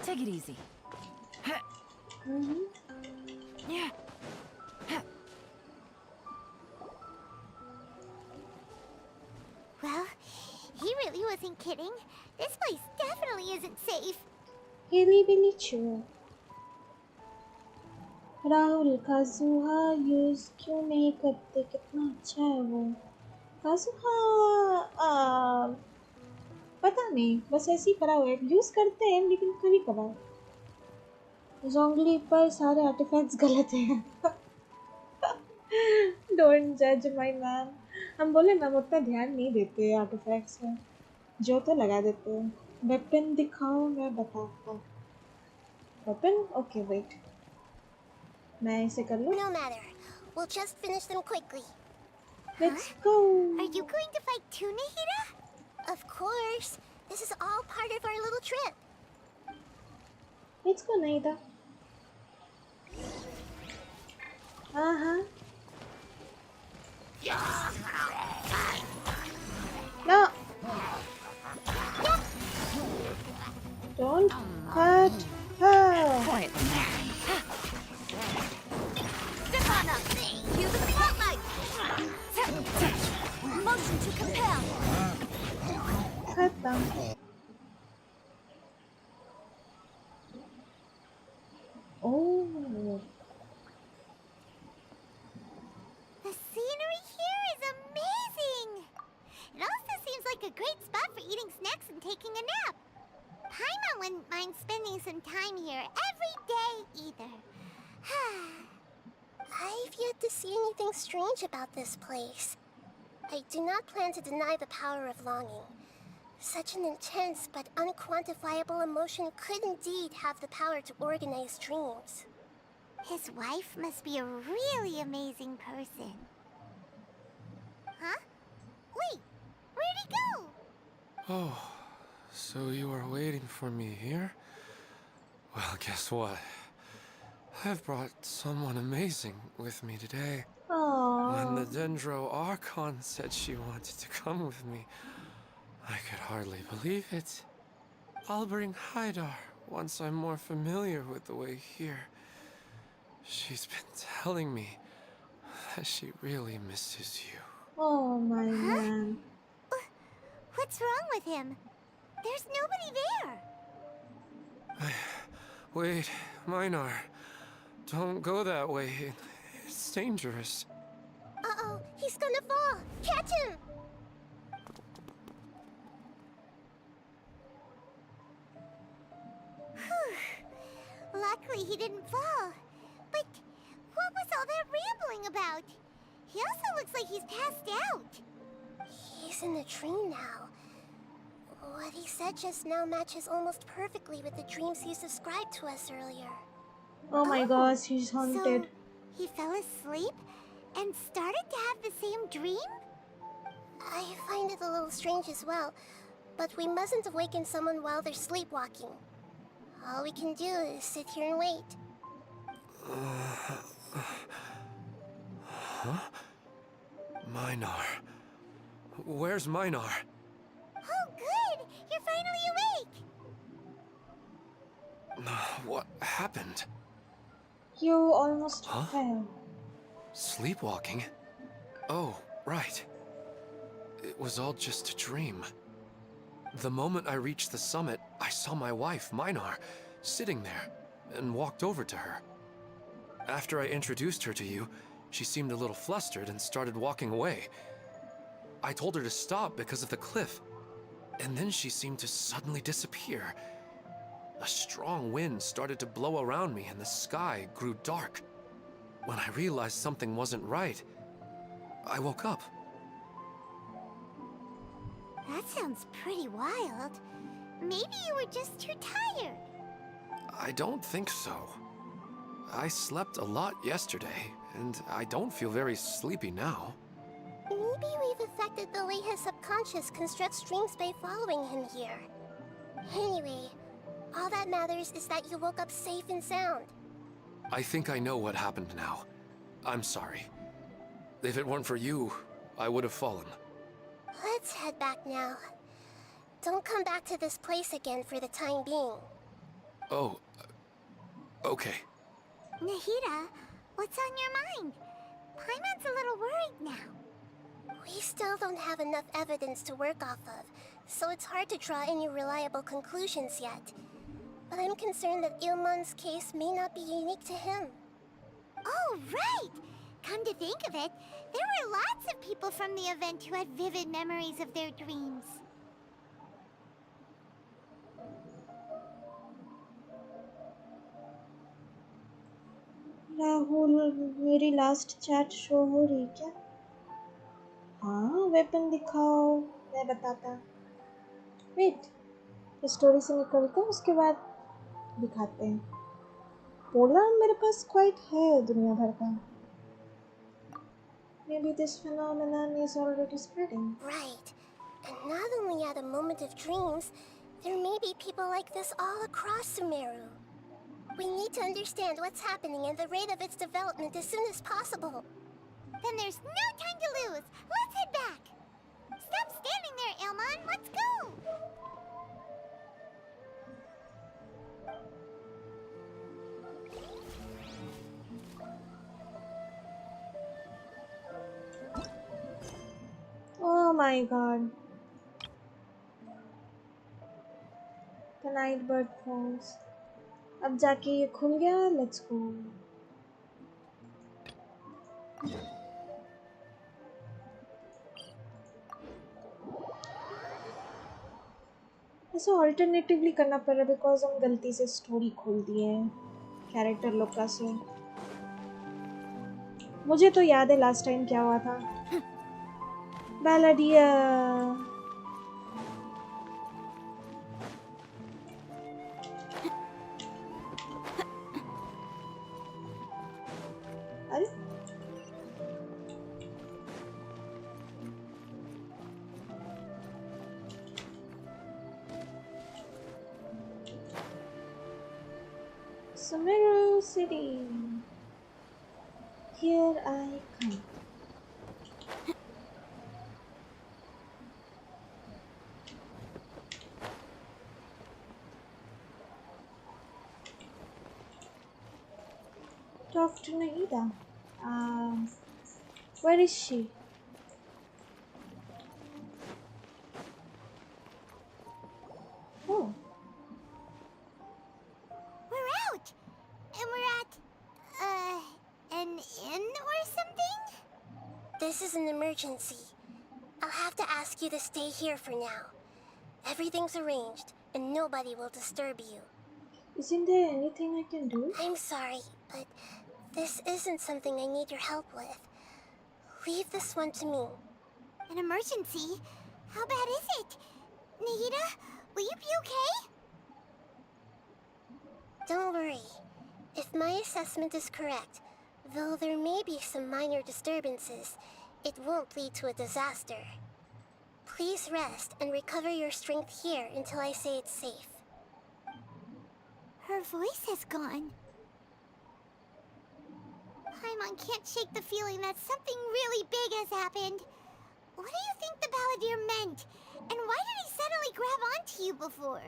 Take it easy. Yeah. Well, he really wasn't kidding. This place definitely isn't safe. Really, really true. Rahul Kazuha use क्यों नहीं करते? कितना अच्छा है वो काजुहा। पता नहीं, बस ऐसे ही करा हुआ है। यूज़ करते हैं लेकिन कभी कभार। जोंगली पर सारे आर्टिफैक्ट्स गलत हैं। डोंट जज माय मैन। हम बोले ना, हम उतना ध्यान नहीं देते आर्टिफैक्ट्स में, जो तो लगा देते हैं। वेपन दिखाओ, मैं बताता हूँ। वेपन ओके वेट, मैं इसे कर लूँ। No matter. We'll just finish them quickly. Let's go. Are you going to fight too, Nahida? Of course. This is all part of our little trip. Let's go, Naida. Uh-huh. No. Don't hurt her. Quietly now. Step on up. Use the spotlight. Motion to compel. Khatam. Oh. The scenery here is amazing. It also seems like a great spot for eating snacks and taking a nap. Paimon wouldn't mind spending some time here every day either. I've yet to see anything strange about this place. I do not plan to deny the power of longing. Such an intense but unquantifiable emotion could indeed have the power to organize dreams. His wife must be a really amazing person. Huh? Wait, where'd he go? Oh, so you are waiting for me here? Well, guess what? I've brought someone amazing with me today. Aww. When the Dendro Archon said she wanted to come with me, I could hardly believe it. I'll bring Haidar once I'm more familiar with the way here. She's been telling me that she really misses you. Oh my man. What's wrong with him? There's nobody there. Wait, Minar. Don't go that way. It's dangerous. Uh-oh, he's gonna fall. Catch him! Luckily he didn't fall. But what was all that rambling about? He also looks like he's passed out. He's in the dream now. What he said just now matches almost perfectly with the dreams he's described to us earlier. Oh my gosh, he's haunted. So he fell asleep and started to have the same dream? I find it a little strange as well, but we mustn't awaken someone while they're sleepwalking. All we can do is sit here and wait. Huh? Minar. Where's Minar? Oh, good! You're finally awake! What happened? You almost fell. Sleepwalking? Oh, right. It was all just a dream. The moment I reached the summit, I saw my wife, Minar, sitting there, and walked over to her. After I introduced her to you, she seemed a little flustered and started walking away. I told her to stop because of the cliff, and then she seemed to suddenly disappear. A strong wind started to blow around me and the sky grew dark. When I realized something wasn't right, I woke up. That sounds pretty wild. Maybe you were just too tired. I don't think so. I slept a lot yesterday, and I don't feel very sleepy now. Maybe we've affected the way his subconscious constructs dreams by following him here. Anyway, all that matters is that you woke up safe and sound. I think I know what happened now. I'm sorry. If it weren't for you, I would have fallen. Let's head back now. Don't come back to this place again for the time being. Oh, okay. Nahida, what's on your mind? Paimon's a little worried now. We still don't have enough evidence to work off of, so it's hard to draw any reliable conclusions yet. But I'm concerned that Ilmon's case may not be unique to him. Oh, right! Come to think of it, there were lots of people from the event who had vivid memories of their dreams. Rahul मेरी last chat show हो रही क्या? हाँ weapon दिखाओ मैं बताता. Wait story से निकलते हैं उसके बाद दिखाते हैं. बोला मेरे पास क्वाइट है दुनिया भर का. Maybe this phenomenon is already spreading. Right. And not only at a moment of dreams, there may be people like this all across Sumeru. We need to understand what's happening and the rate of its development as soon as possible. Then there's no time to lose. Let's head back. Stop standing there, Ilmon. Let's go. Oh my god. The night bird falls. अब जाके ये खुल गया. Let's go. ऐसा alternatively करना पड़ रहा है बिकॉज हम गलती से स्टोरी खोल दिए हैं कैरेक्टर लोग का. से मुझे तो याद है लास्ट टाइम क्या हुआ था. बैलाडिया अरे Sumeru City. Here I come. Talk to Nahida. Where is she? Oh. We're out. And we're at, an inn or something? This is an emergency. I'll have to ask you to stay here for now. Everything's arranged, and nobody will disturb you. Isn't there anything I can do? I'm sorry, but this isn't something I need your help with. Leave this one to me. An emergency? How bad is it? Nahida, will you be okay? Don't worry. If my assessment is correct, though there may be some minor disturbances, It won't lead to a disaster. Please rest and recover your strength here until I say it's safe. Her voice has gone. Paimon can't shake the feeling that something really big has happened. What do you think the Balladeer meant? And why did he suddenly grab onto you before?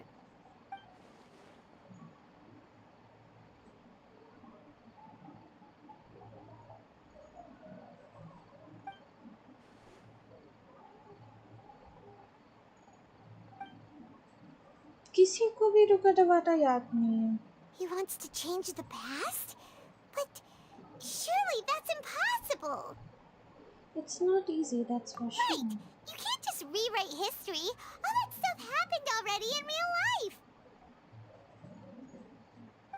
किसी को भी रुका टबाटा याद नहीं है. He wants to change the past? But surely that's impossible! It's not easy, that's for sure. Right! You can't just rewrite history. All that stuff happened already in real life.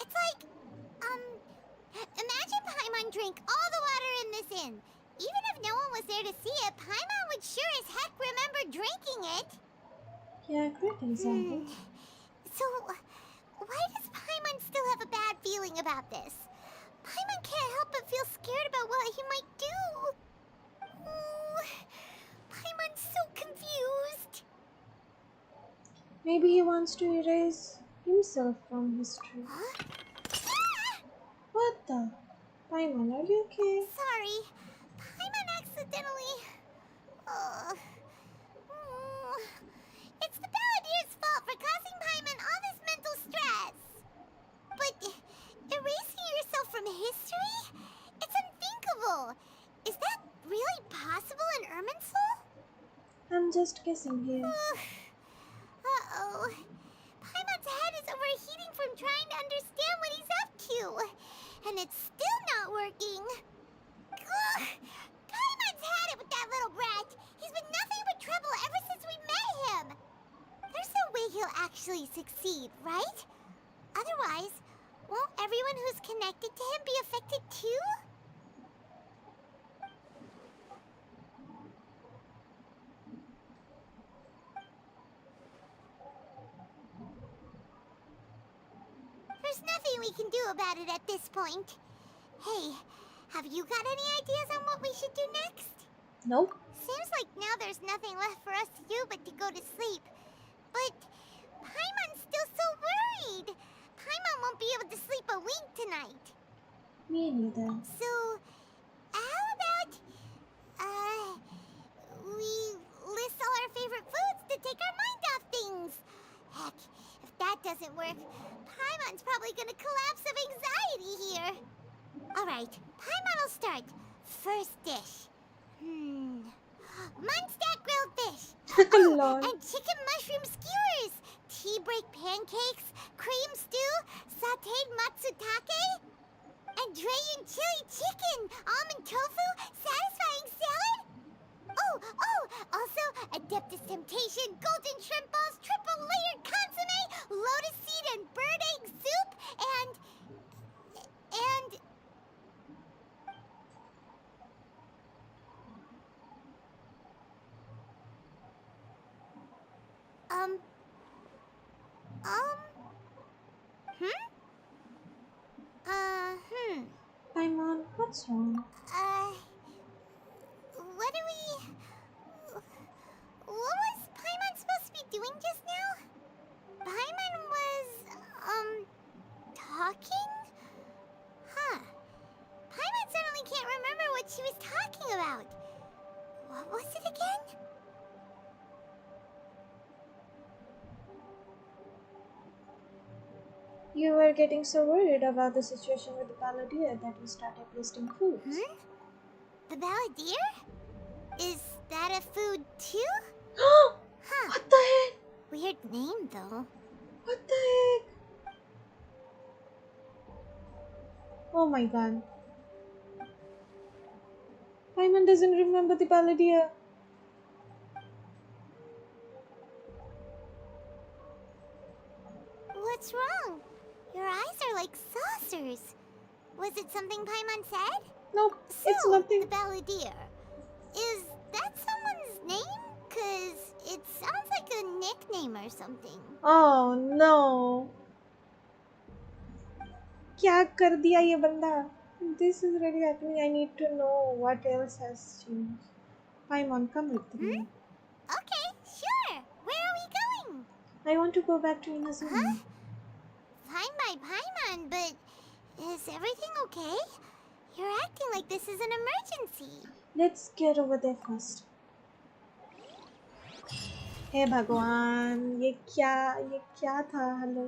It's like, imagine Paimon drank all the water in this inn. Even if no one was there to see it, Paimon would sure as heck remember drinking it. Yeah, great example. So, why does Paimon still have a bad feeling about this? Paimon can't help but feel scared about what he might do. Ooh, Paimon's so confused. Maybe he wants to erase himself from history. Huh? What the? Paimon, are you okay? Sorry. Paimon accidentally... It's the Balladeer's fault for causing Paimon all this mental stress. But erasing yourself from history? It's unthinkable. Is that really possible in Irminsul? I'm just guessing here. Uh-oh. Paimon's head is overheating from trying to understand what he's up to. And it's still not working. Ugh. Paimon's had it with that little brat. He's been nothing but trouble ever since we met him. There's no way he'll actually succeed, right? Otherwise, won't everyone who's connected to him be affected too? There's nothing we can do about it at this point. Hey, have you got any ideas on what we should do next? Nope. Seems like now there's nothing left for us to do but to go to sleep. But Paimon's still so worried. Paimon won't be able to sleep a wink tonight. Me neither. So, how about, we list all our favorite foods to take our mind off things? Heck, if that doesn't work, Paimon's probably gonna collapse of anxiety here. Alright, Paimon will start. First dish. Munstack grilled fish. Lol. And chicken mushroom skewers. Tea break pancakes. Cream stew. Sauteed matsutake. And Dragon chili chicken. Almond tofu. Satisfying salad. Oh, also Adeptus Temptation. Golden shrimp balls. Triple layered consomme. Lotus seed and bird egg soup. And... Paimon, what's wrong? What do we... What was Paimon supposed to be doing just now? Paimon was, talking? Huh. Paimon suddenly can't remember what she was talking about. What was it again? You were getting so worried about the situation with the Balladeer that you started listing foods. The Balladeer? Is that a food too? Huh. What the heck? Weird name though. What the heck? Oh my god. Paimon doesn't remember the Balladeer. What's wrong? Your eyes are like saucers. Was it something Paimon said? Nope, so, it's nothing. The Balladeer. Is that someone's name? 'Cause it sounds like a nickname or something. Oh no. क्या कर दिया ये बंदा? This is really happening. I need to know what else has changed. Paimon, come with me. Okay, sure. Where are we going? I want to go back to Inazuma. Fine by Paimon, but is everything okay? You're acting like this is an emergency. Let's get over there first. हे भगवान, ये क्या था? Hello.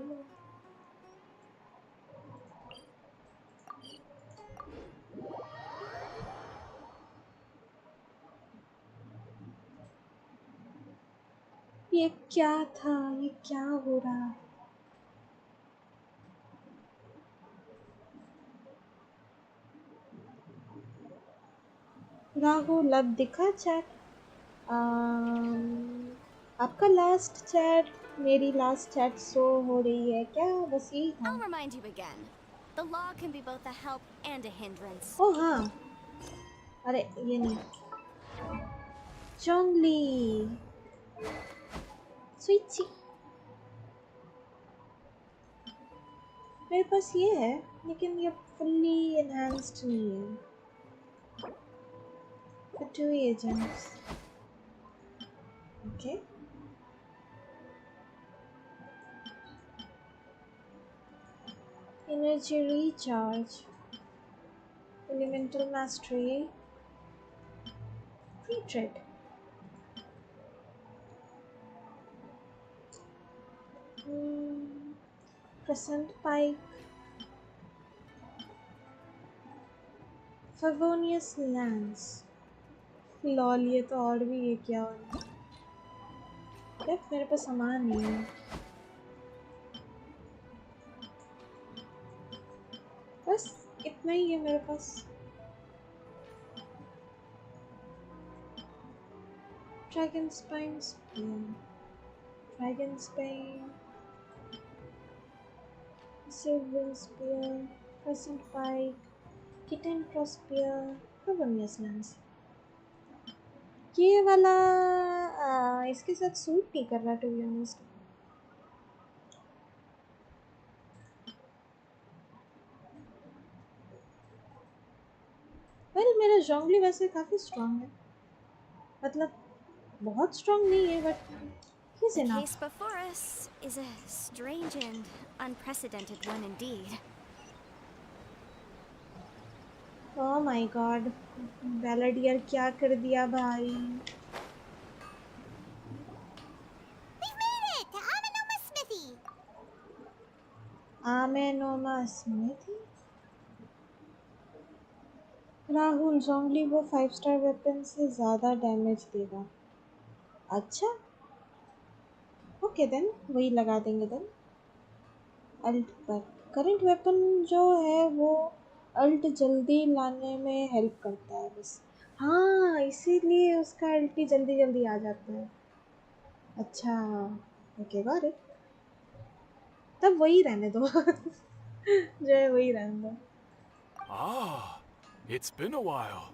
ये क्या था? ये क्या हो रहा है? राहुल, अब दिखा चैट? आपका लास्ट चैट मेरी लास्ट चैट शो हो रही है क्या? बस यही था. I'll remind you again. The law can be both a help and a hindrance. ओ हाँ. अरे ये नहीं. Zhongli. Sweetie. मेरे पास ये है, लेकिन ये फुल्ली एनहांस्ड नहीं है. For 2 agents. Okay. Energy recharge. Elemental mastery. Retread. Crescent pike. Favonius lance. Lol, ये तो और भी है क्या? यार मेरे पास सामान नहीं है. बस इतना ही है मेरे पास. Dragon spine spear, dragon spine, silver spear, crescent pike, Kitain cross spear, Favonius lance. ये वाला इसके साथ सूट नहीं कर रहा टू बी ऑनेस्ट. वेल, मेरा जोंगली वैसे काफी स्ट्रांग है. मतलब बहुत स्ट्रांग नहीं है, but he's The enough. case before us is a strange and unprecedented one indeed. Oh my god, Valadier क्या कर दिया भाई? We've made it to Amenoma Smithy. Amenoma Smithy? Rahul, जोंगली वो 5-स्टार वेपन से ज़्यादा डैमेज देगा. अच्छा, ओके देन, वही लगा देंगे देन. अल्ट पर करंट वेपन जो है वो अल्ट जल्दी लाने में हेल्प करता है बस. हाँ, इसीलिए उसका अल्टी जल्दी जल्दी आ जाता है. अच्छा, ओके गॉट इट. तब वही रहने दो. जो है वही रहने दो. Ah, it's been a while.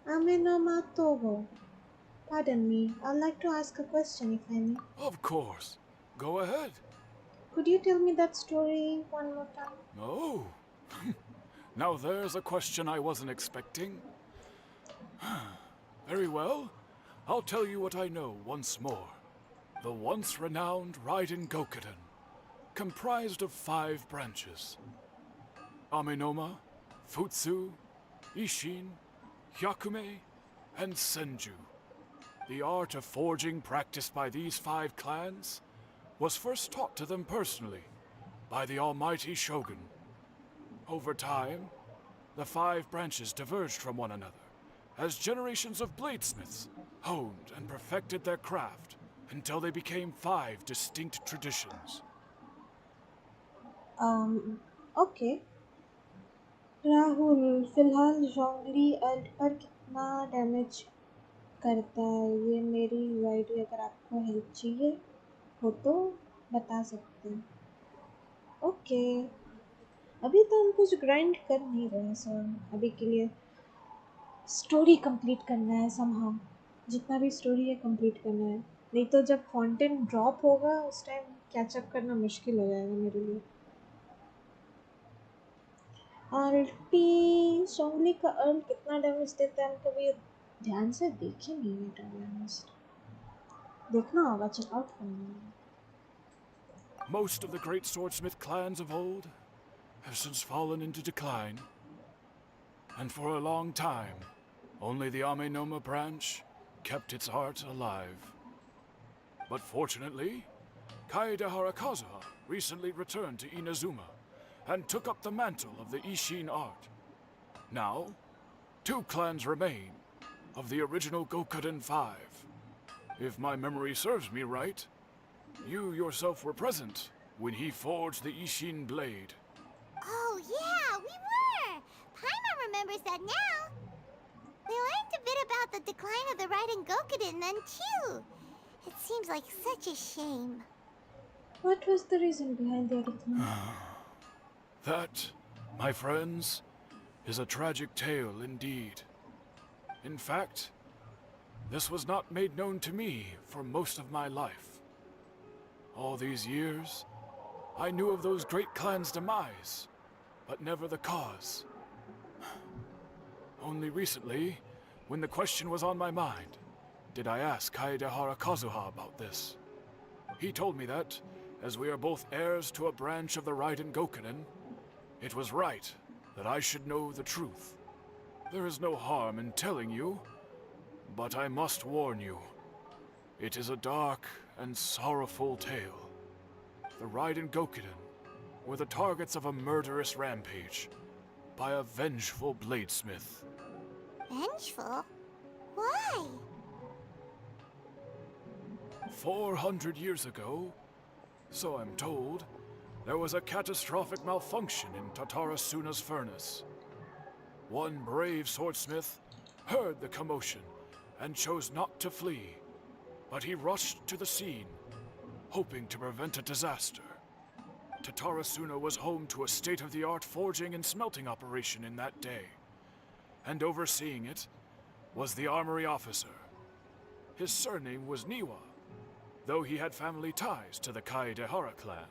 Amenoma Togo. Pardon me, I'd like to ask a question if I may. Of course. Go ahead. Could you tell me that story one more time? Oh. Now there's a question I wasn't expecting. Very well. I'll tell you what I know once more. The once renowned Raiden Gokuden, comprised of 5 branches. Amenoma, Futsu, Ishin, Hyakume, and Senju. The art of forging practiced by these 5 clans was first taught to them personally by the almighty Shogun. Over time, the 5 branches diverged from one another as generations of bladesmiths honed and perfected their craft until they became 5 distinct traditions. Okay. Rahul, फिलहाल जोंगली alt पर कितना damage करता है ये मेरी idea, अगर आपको help चाहिए हो तो बता सकते हैं. ओके, अभी तो हम कुछ ग्राइंड कर नहीं रहे हैं सर. अभी के लिए स्टोरी कंप्लीट करना है समहाउ. जितना भी स्टोरी है कंप्लीट करना है, नहीं तो जब फाउंटेन ड्रॉप होगा उस टाइम कैचअप करना मुश्किल हो जाएगा मेरे लिए. अल्टी जोंगली का अल्ट कितना डैमेज देता है कभी ध्यान से देखे नहीं है to be honest. देखना होगा, check out करना होगा. Most of the great swordsmith clans of old have since fallen into decline. And for a long time, only the Amenoma branch kept its art alive. But fortunately, Kaede Harakazuha recently returned to Inazuma and took up the mantle of the Ishin art. Now, 2 clans remain of the original Gokuden 5. If my memory serves me right, you yourself were present when he forged the Ishin blade. Oh, yeah, we were! Paimon remembers that now. We learned a bit about the decline of the Raiden Gokuden then, too. It seems like such a shame. What was the reason behind the decline? That, my friends, is a tragic tale indeed. In fact, this was not made known to me for most of my life. All these years, I knew of those great clans' demise, but never the cause. Only recently, when the question was on my mind, did I ask Kaede Harakazuha about this. He told me that, as we are both heirs to a branch of the Raiden Gokunen, it was right that I should know the truth. There is no harm in telling you, but I must warn you. It is a dark and sorrowful tale. The Raiden Gokuden were the targets of a murderous rampage by a vengeful bladesmith. Vengeful? Why? 400 years ago, so I'm told, there was a catastrophic malfunction in Tatarasuna's furnace. One brave swordsmith heard the commotion and chose not to flee, but he rushed to the scene, hoping to prevent a disaster. Tatarasuna was home to a state-of-the-art forging and smelting operation in that day, and overseeing it was the armory officer. His surname was Niwa, though he had family ties to the Kaedehara clan.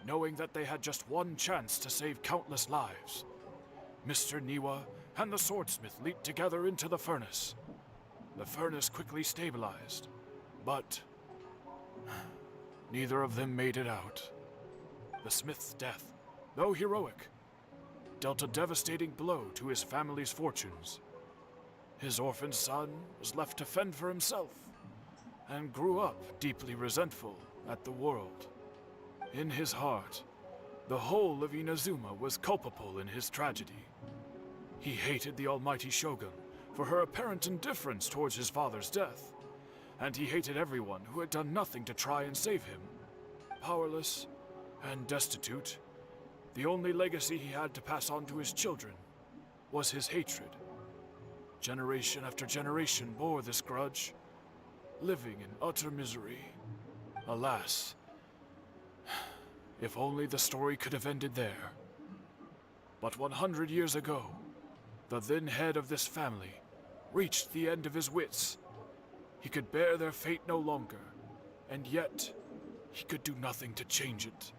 Knowing that they had just one chance to save countless lives, Mr. Niwa and the swordsmith leaped together into the furnace. The furnace quickly stabilized, but neither of them made it out. The smith's death, though heroic, dealt a devastating blow to his family's fortunes. His orphan son was left to fend for himself, and grew up deeply resentful at the world. In his heart, the whole of Inazuma was culpable in his tragedy. He hated the almighty Shogun for her apparent indifference towards his father's death, and he hated everyone who had done nothing to try and save him. Powerless and destitute, the only legacy he had to pass on to his children was his hatred. Generation after generation bore this grudge, living in utter misery. Alas, if only the story could have ended there. But 100 years ago, the then head of this family reached the end of his wits. He could bear their fate no longer, and yet he could do nothing to change it.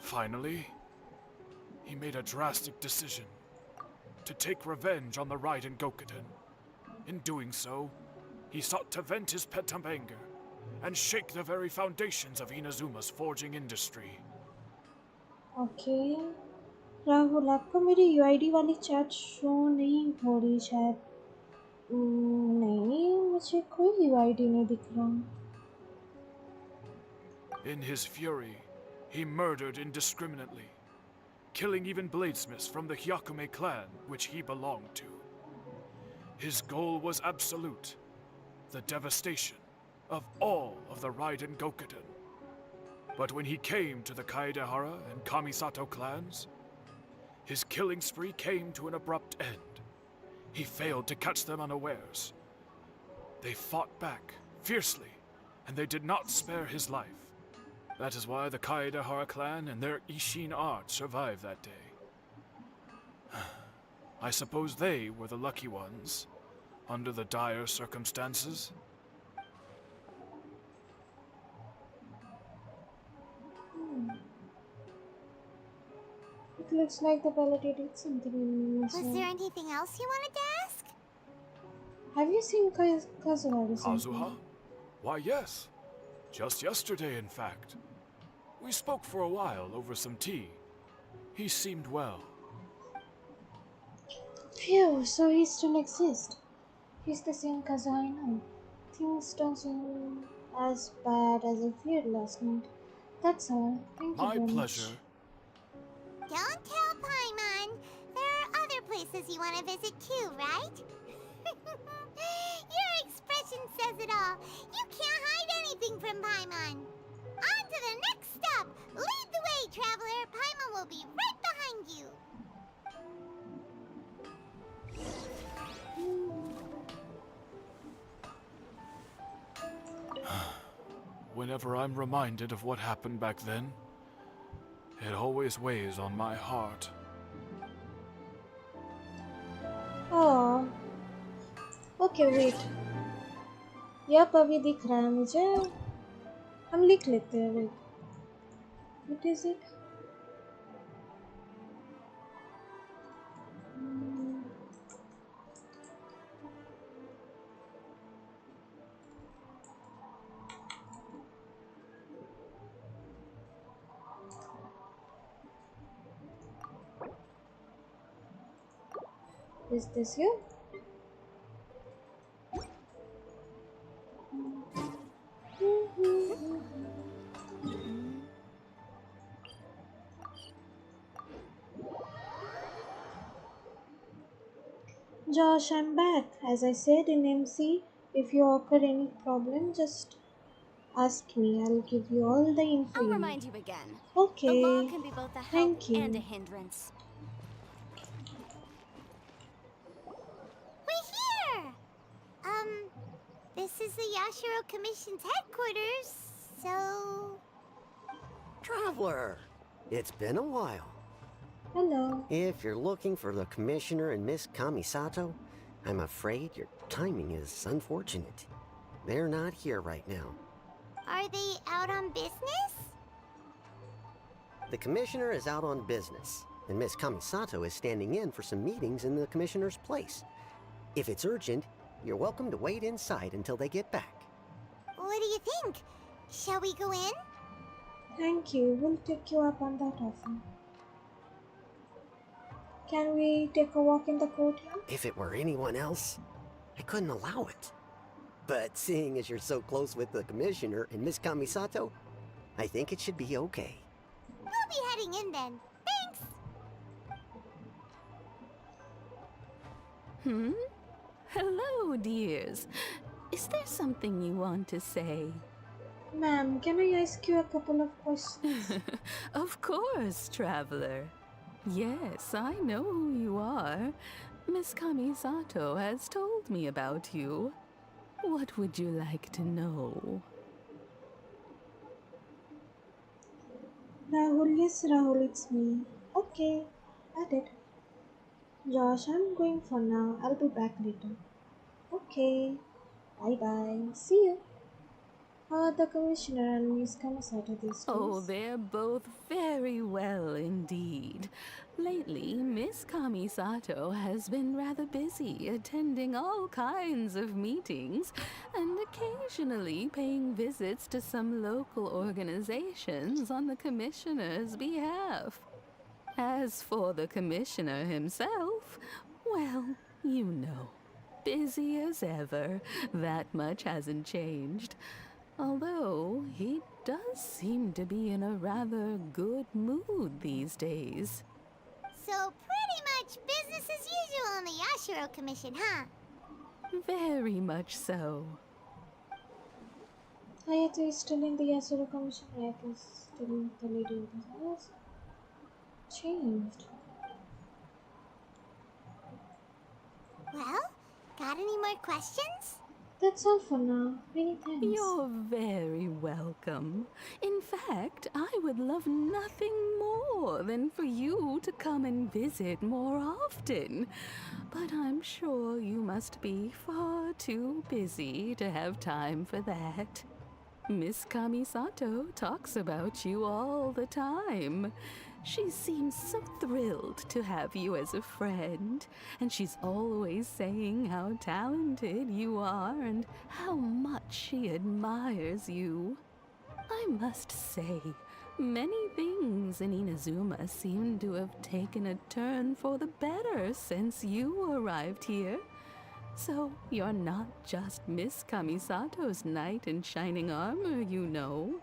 Finally, he made a drastic decision to take revenge on the Raiden Gokuden. In doing so, he sought to vent his pent-up anger and shake the very foundations of Inazuma's forging industry. Okay. Rahul, आपको मेरी UID वाली chat show नहीं हो रही शायद. नहीं, मुझे कोई यूआईडी नहीं दिख रहा. In his fury, he murdered indiscriminately, killing even bladesmiths from the Hyakume clan which he belonged to. His goal was absolute, the devastation of all of the Raiden Gokuden. But when he came to the Kaedehara and Kamisato clans, his killing spree came to an abrupt end. He failed to catch them unawares. They fought back fiercely, and they did not spare his life. That is why the Kaedehara clan and their Ishin art survived that day. I suppose they were the lucky ones, under the dire circumstances. It looks like the validated something in Was there anything else you wanted to ask? Have you seen Kazuha recently? Kazuha? Why, yes. Just yesterday, in fact. We spoke for a while over some tea. He seemed well. Phew, so he still exists. He's the same Kazuha I know. Things don't seem as bad as I feared last night. That's all. Thank you My very pleasure. much. Don't tell Paimon. There are other places you want to visit too, right? Your expression says it all. You can't hide anything from Paimon. On to the next stop. Lead the way, traveler. Paimon will be right behind you. Whenever I'm reminded of what happened back then, it always weighs on my heart. Oh, okay wait yup अभी दिख रहा है मुझे हम लिख लेते हैं wait what is it Is this you? Josh, I'm back. As I said in MC, if you occur any problem, just ask me. I'll give you all the info. I'll remind you again. Okay. The law can be both a help Thank you. and a hindrance. We're here! This is the Yashiro Commission's headquarters, so... Traveler, it's been a while. Hello. If you're looking for the Commissioner and Miss Kamisato, I'm afraid your timing is unfortunate. They're not here right now. Are they out on business? The Commissioner is out on business, and Miss Kamisato is standing in for some meetings in the Commissioner's place. If it's urgent, you're welcome to wait inside until they get back. What do you think? Shall we go in? Thank you. We'll take you up on that offer. Can we take a walk in the courtyard? If it were anyone else, I couldn't allow it. But seeing as you're so close with the Commissioner and Miss Kamisato, I think it should be okay. We'll be heading in then. Thanks! Hello, dears. Is there something you want to say? Ma'am, can I ask you a couple of questions? Of course, traveler. Yes, I know who you are. Miss Kamisato has told me about you. What would you like to know? Rahul, yes, Rahul, it's me. Okay, got it. Josh, I'm going for now. I'll be back later. Okay, bye-bye. See you. How are the Commissioner and Miss Kamisato these days? Oh, they're both very well indeed. Lately, Miss Kamisato has been rather busy attending all kinds of meetings and occasionally paying visits to some local organizations on the Commissioner's behalf. As for the Commissioner himself, well, you know, busy as ever. That much hasn't changed. Although, he does seem to be in a rather good mood these days. So pretty much business as usual in the Yashiro Commission, huh? Very much so. Hayato is still in the Yasuro Commission. Hayato is still the lady of the house. Changed. Well, got any more questions? That's all for now. Many thanks. You're very welcome. In fact, I would love nothing more than for you to come and visit more often. But I'm sure you must be far too busy to have time for that. Miss Kamisato talks about you all the time. She seems so thrilled to have you as a friend, and she's always saying how talented you are and how much she admires you. I must say, many things in Inazuma seem to have taken a turn for the better since you arrived here. So you're not just Miss Kamisato's knight in shining armor, you know.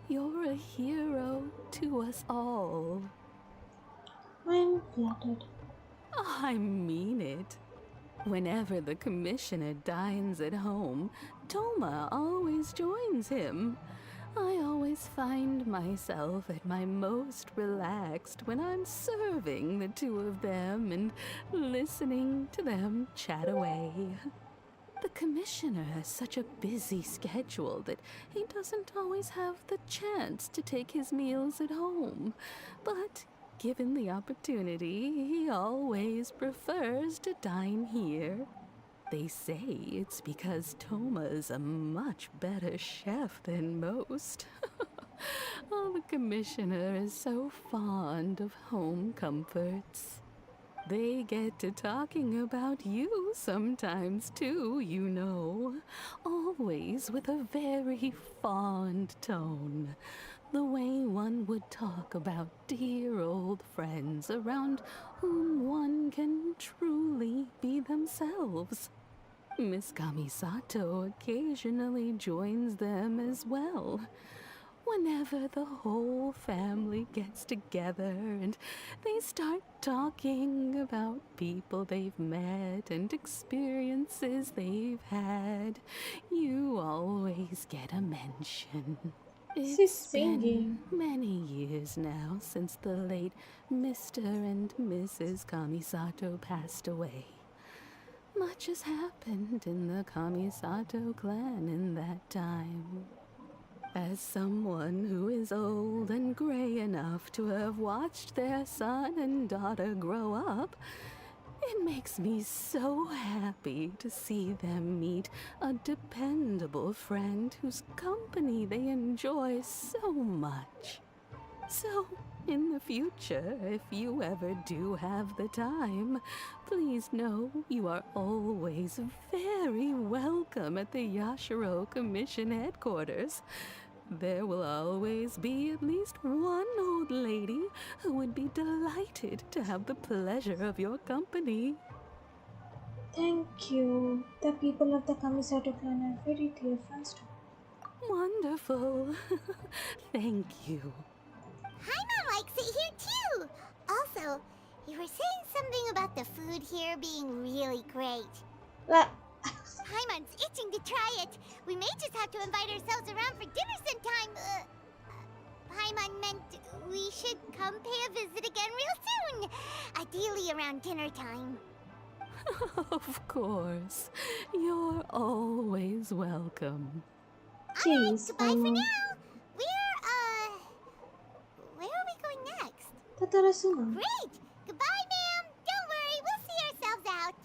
You're a hero to us all. I'm flattered. I mean it. Whenever the commissioner dines at home, Toma always joins him. I always find myself at my most relaxed when I'm serving the two of them and listening to them chat away. The commissioner has such a busy schedule that he doesn't always have the chance to take his meals at home. But given the opportunity, he always prefers to dine here. They say it's because Toma's a much better chef than most. Oh, the commissioner is so fond of home comforts. They get to talking about you sometimes too, you know. Always with a very fond tone. The way one would talk about dear old friends around whom one can truly be themselves. Miss Kamisato occasionally joins them as well. Whenever the whole family gets together and they start talking about people they've met and experiences they've had, you always get a mention. She's It's singing. been many years now since the late Mr. and Mrs. Kamisato passed away. Much has happened in the Kamisato clan in that time. As someone who is old and gray enough to have watched their son and daughter grow up, it makes me so happy to see them meet a dependable friend whose company they enjoy so much. So, in the future, if you ever do have the time, please know you are always very welcome at the Yashiro Commission headquarters. There will always be at least one old lady who would be delighted to have the pleasure of your company. Thank you. The people of the Kamisato clan are very dear friends to me. Wonderful. Thank you. Paimon likes it here too. Also, you were saying something about the food here being really great. What? Paimon's itching to try it. We may just have to invite ourselves around for dinner sometime. Paimon meant we should come pay a visit again real soon. Ideally around dinner time. Of course. You're always welcome. Jeez, Goodbye for now. Where are we going next? Tatarasuna. Great! Goodbye, ma'am. Don't worry, we'll see ourselves out.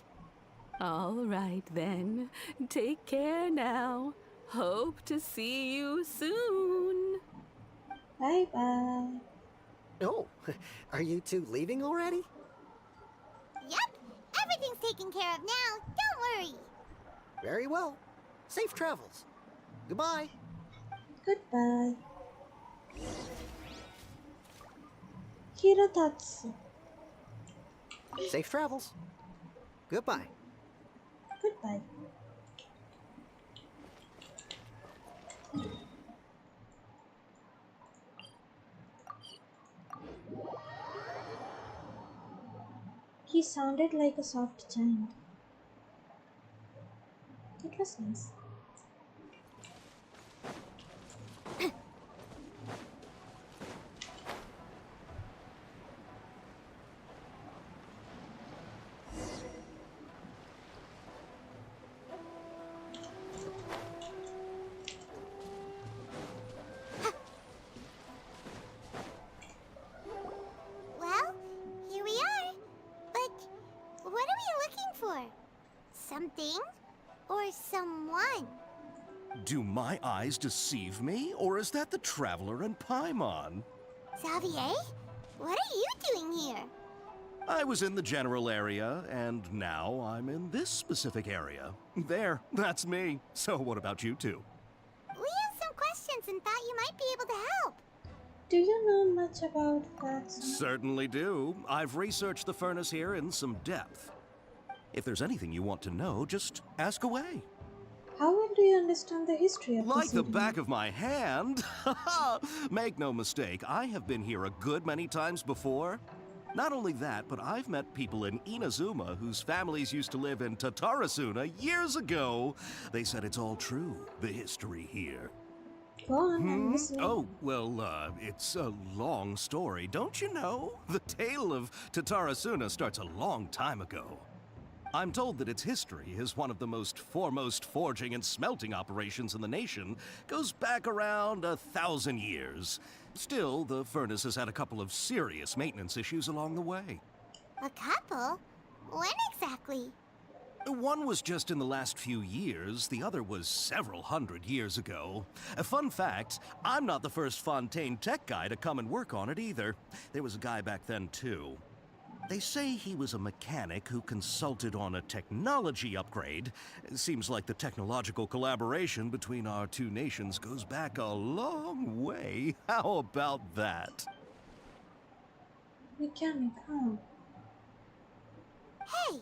All right then. Take care now. Hope to see you soon. Bye bye. Oh, are you two leaving already? Yep, everything's taken care of now. Don't worry. Very well. Safe travels. Goodbye. Goodbye. Hirotatsu. Safe travels. Goodbye. Goodbye. He sounded like a soft giant. It was nice. Well, here we are. But what are we looking for? Something or someone? Do my eyes deceive me, or is that the Traveler and Paimon? Xavier? What are you doing here? I was in the general area, and now I'm in this specific area. There, that's me. So what about you two? We have some questions and thought you might be able to help. Do you know much about that? Certainly do. I've researched the furnace here in some depth. If there's anything you want to know, just ask away. How well do you understand the history of Like the the back of my hand. Make no mistake, I have been here a good many times before. Not only that, but I've met people in Inazuma whose families used to live in Tatarasuna years ago. They said it's all true, the history here. Go on, I'm listening. Oh, well, it's a long story, don't you know? The tale of Tatarasuna starts a long time ago. I'm told that its history is one of the most foremost forging and smelting operations in the nation, goes back around 1,000 years. Still, the furnace has had a couple of serious maintenance issues along the way. A couple? When exactly? One was just in the last few years, the other was several hundred years ago. A fun fact, I'm not the first Fontaine tech guy to come and work on it either. There was a guy back then too. They say he was a mechanic who consulted on a technology upgrade. It seems like the technological collaboration between our two nations goes back a long way. How about that? Mechanic, huh? Hey,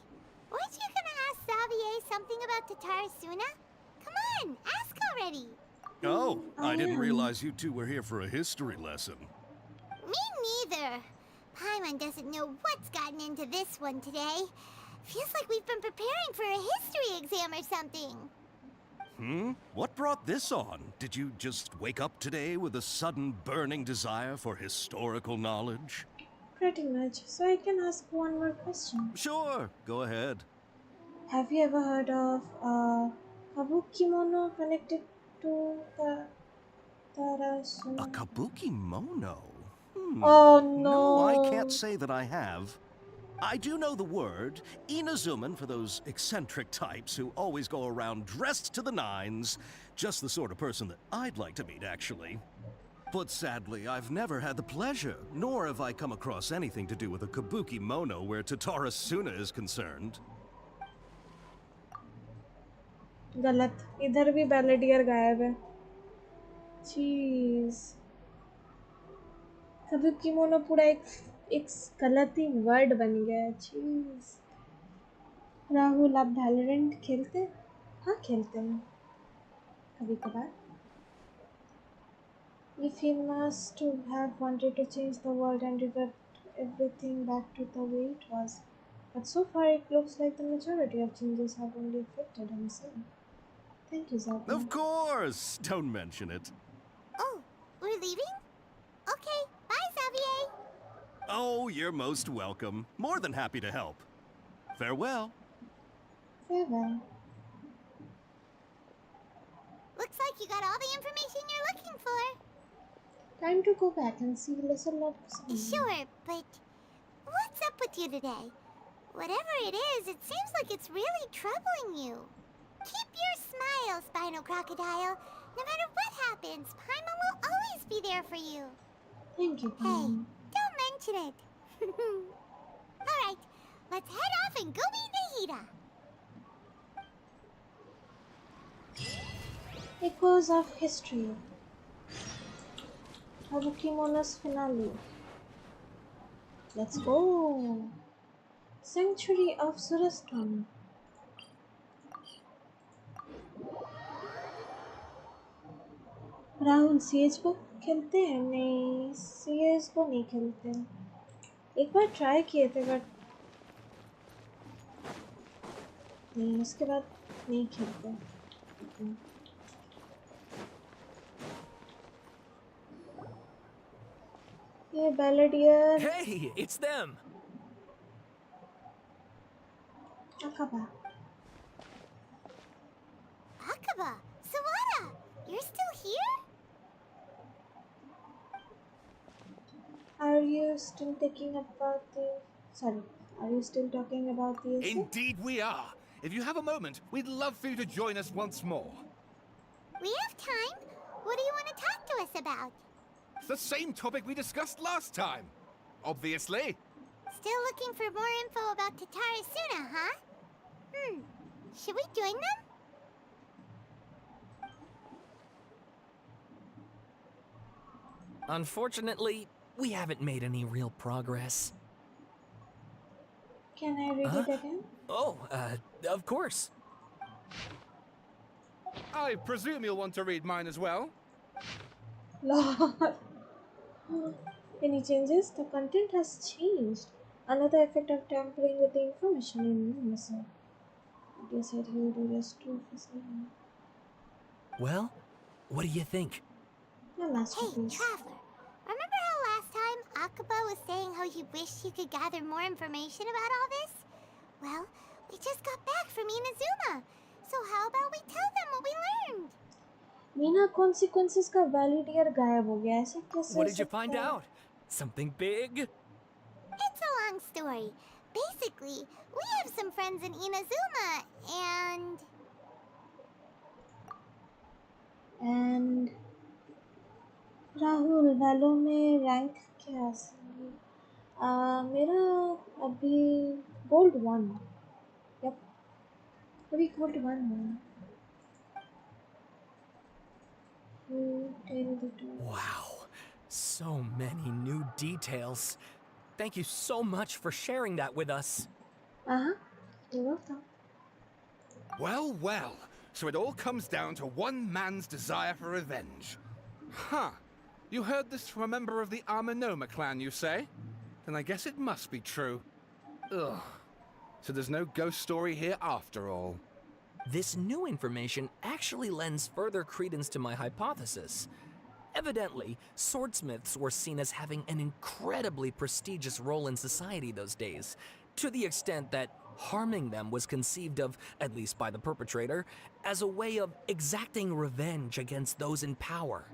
weren't you gonna ask Xavier something about Tatarasuna? Come on, ask already. Oh, I didn't realize you two were here for a history lesson. Me neither. Paimon doesn't know what's gotten into this one today. Feels like we've been preparing for a history exam or something. What brought this on? Did you just wake up today with a sudden burning desire for historical knowledge? Pretty much. So I can ask one more question. Sure, go ahead. Have you ever heard of kabuki mono connected to Tatarasuna? A kabuki mono? Oh no! No, I can't say that I have. I do know the word, Inazuman, for those eccentric types who always go around dressed to the nines. Just the sort of person that I'd like to meet, actually. But sadly, I've never had the pleasure, nor have I come across anything to do with a kabuki mono where Tatarasuna is concerned. गलत इधर भी बैलेडियर गायब है चीज kabuki mono पूरा एक गलत ही word बन गया है चीज राहुल आप वैलोरेंट खेलते हैं हाँ खेलते हैं कभी कभार if he must to have wanted to change the world and revert everything back to the way it was but so far it looks like the majority of changes have only affected himself. Thank you, Zabina. Of course! Don't mention it. Oh, we're leaving? Okay, bye, Xavier. Oh, you're most welcome. More than happy to help. Farewell. Farewell. Looks like you got all the information you're looking for. Time to go back and see lesson notes. Sure, but what's up with you today? Whatever it is, it seems like it's really troubling you. Keep your smile, Spinal Crocodile. No matter what happens, Paimon will always be there for you. Thank you, Paimon. Hey, don't mention it. Alright, let's head off and go meet Nahida. Echoes of History. Kabuki Mono's finale. Let's go. Sanctuary of Suraston. Rahul CH को खेलते हैं नहीं CH को नहीं खेलते एक बार try किए थे बट नहीं उसके बाद नहीं खेलते ये बैलेडियर Hey, it's them. Akaba. Akaba, Sawada, you're still here? Are you still talking about the... Sorry, are you still talking about the... Indeed we are. If you have a moment, we'd love for you to join us once more. We have time. What do you want to talk to us about? It's the same topic we discussed last time. obviously. Still looking for more info about Tatarasuna, huh? Should we join them? Unfortunately, we haven't made any real progress. Can I read it again? Oh, of course. I presume you'll want to read mine as well. Lord. Any changes? The content has changed. Another effect of tampering with the information in Missile. They said he will do rest to facility. Well, what do you think? A masterpiece. Traveler, remember how last time Akaba was saying how he wished he could gather more information about all this? Well, we just got back from Inazuma. So how about we tell them what we learned? Meena consequences का validator गायब हो गया ऐसे कैसे? What did you find out? Something big? It's a long story. Basically, we have some friends in Inazuma, and Rahul वैलो में rank क्या है? मेरा अभी गोल्ड 1. यप अभी गोल्ड 1 है. Wow, so many new details. Thank you so much for sharing that with us. You're welcome. Well, well. So it all comes down to one man's desire for revenge. Huh. You heard this from a member of the Amanoma clan, you say? Then I guess it must be true. Ugh. So there's no ghost story here after all. This new information actually lends further credence to my hypothesis. Evidently, swordsmiths were seen as having an incredibly prestigious role in society those days, to the extent that harming them was conceived of, at least by the perpetrator, as a way of exacting revenge against those in power.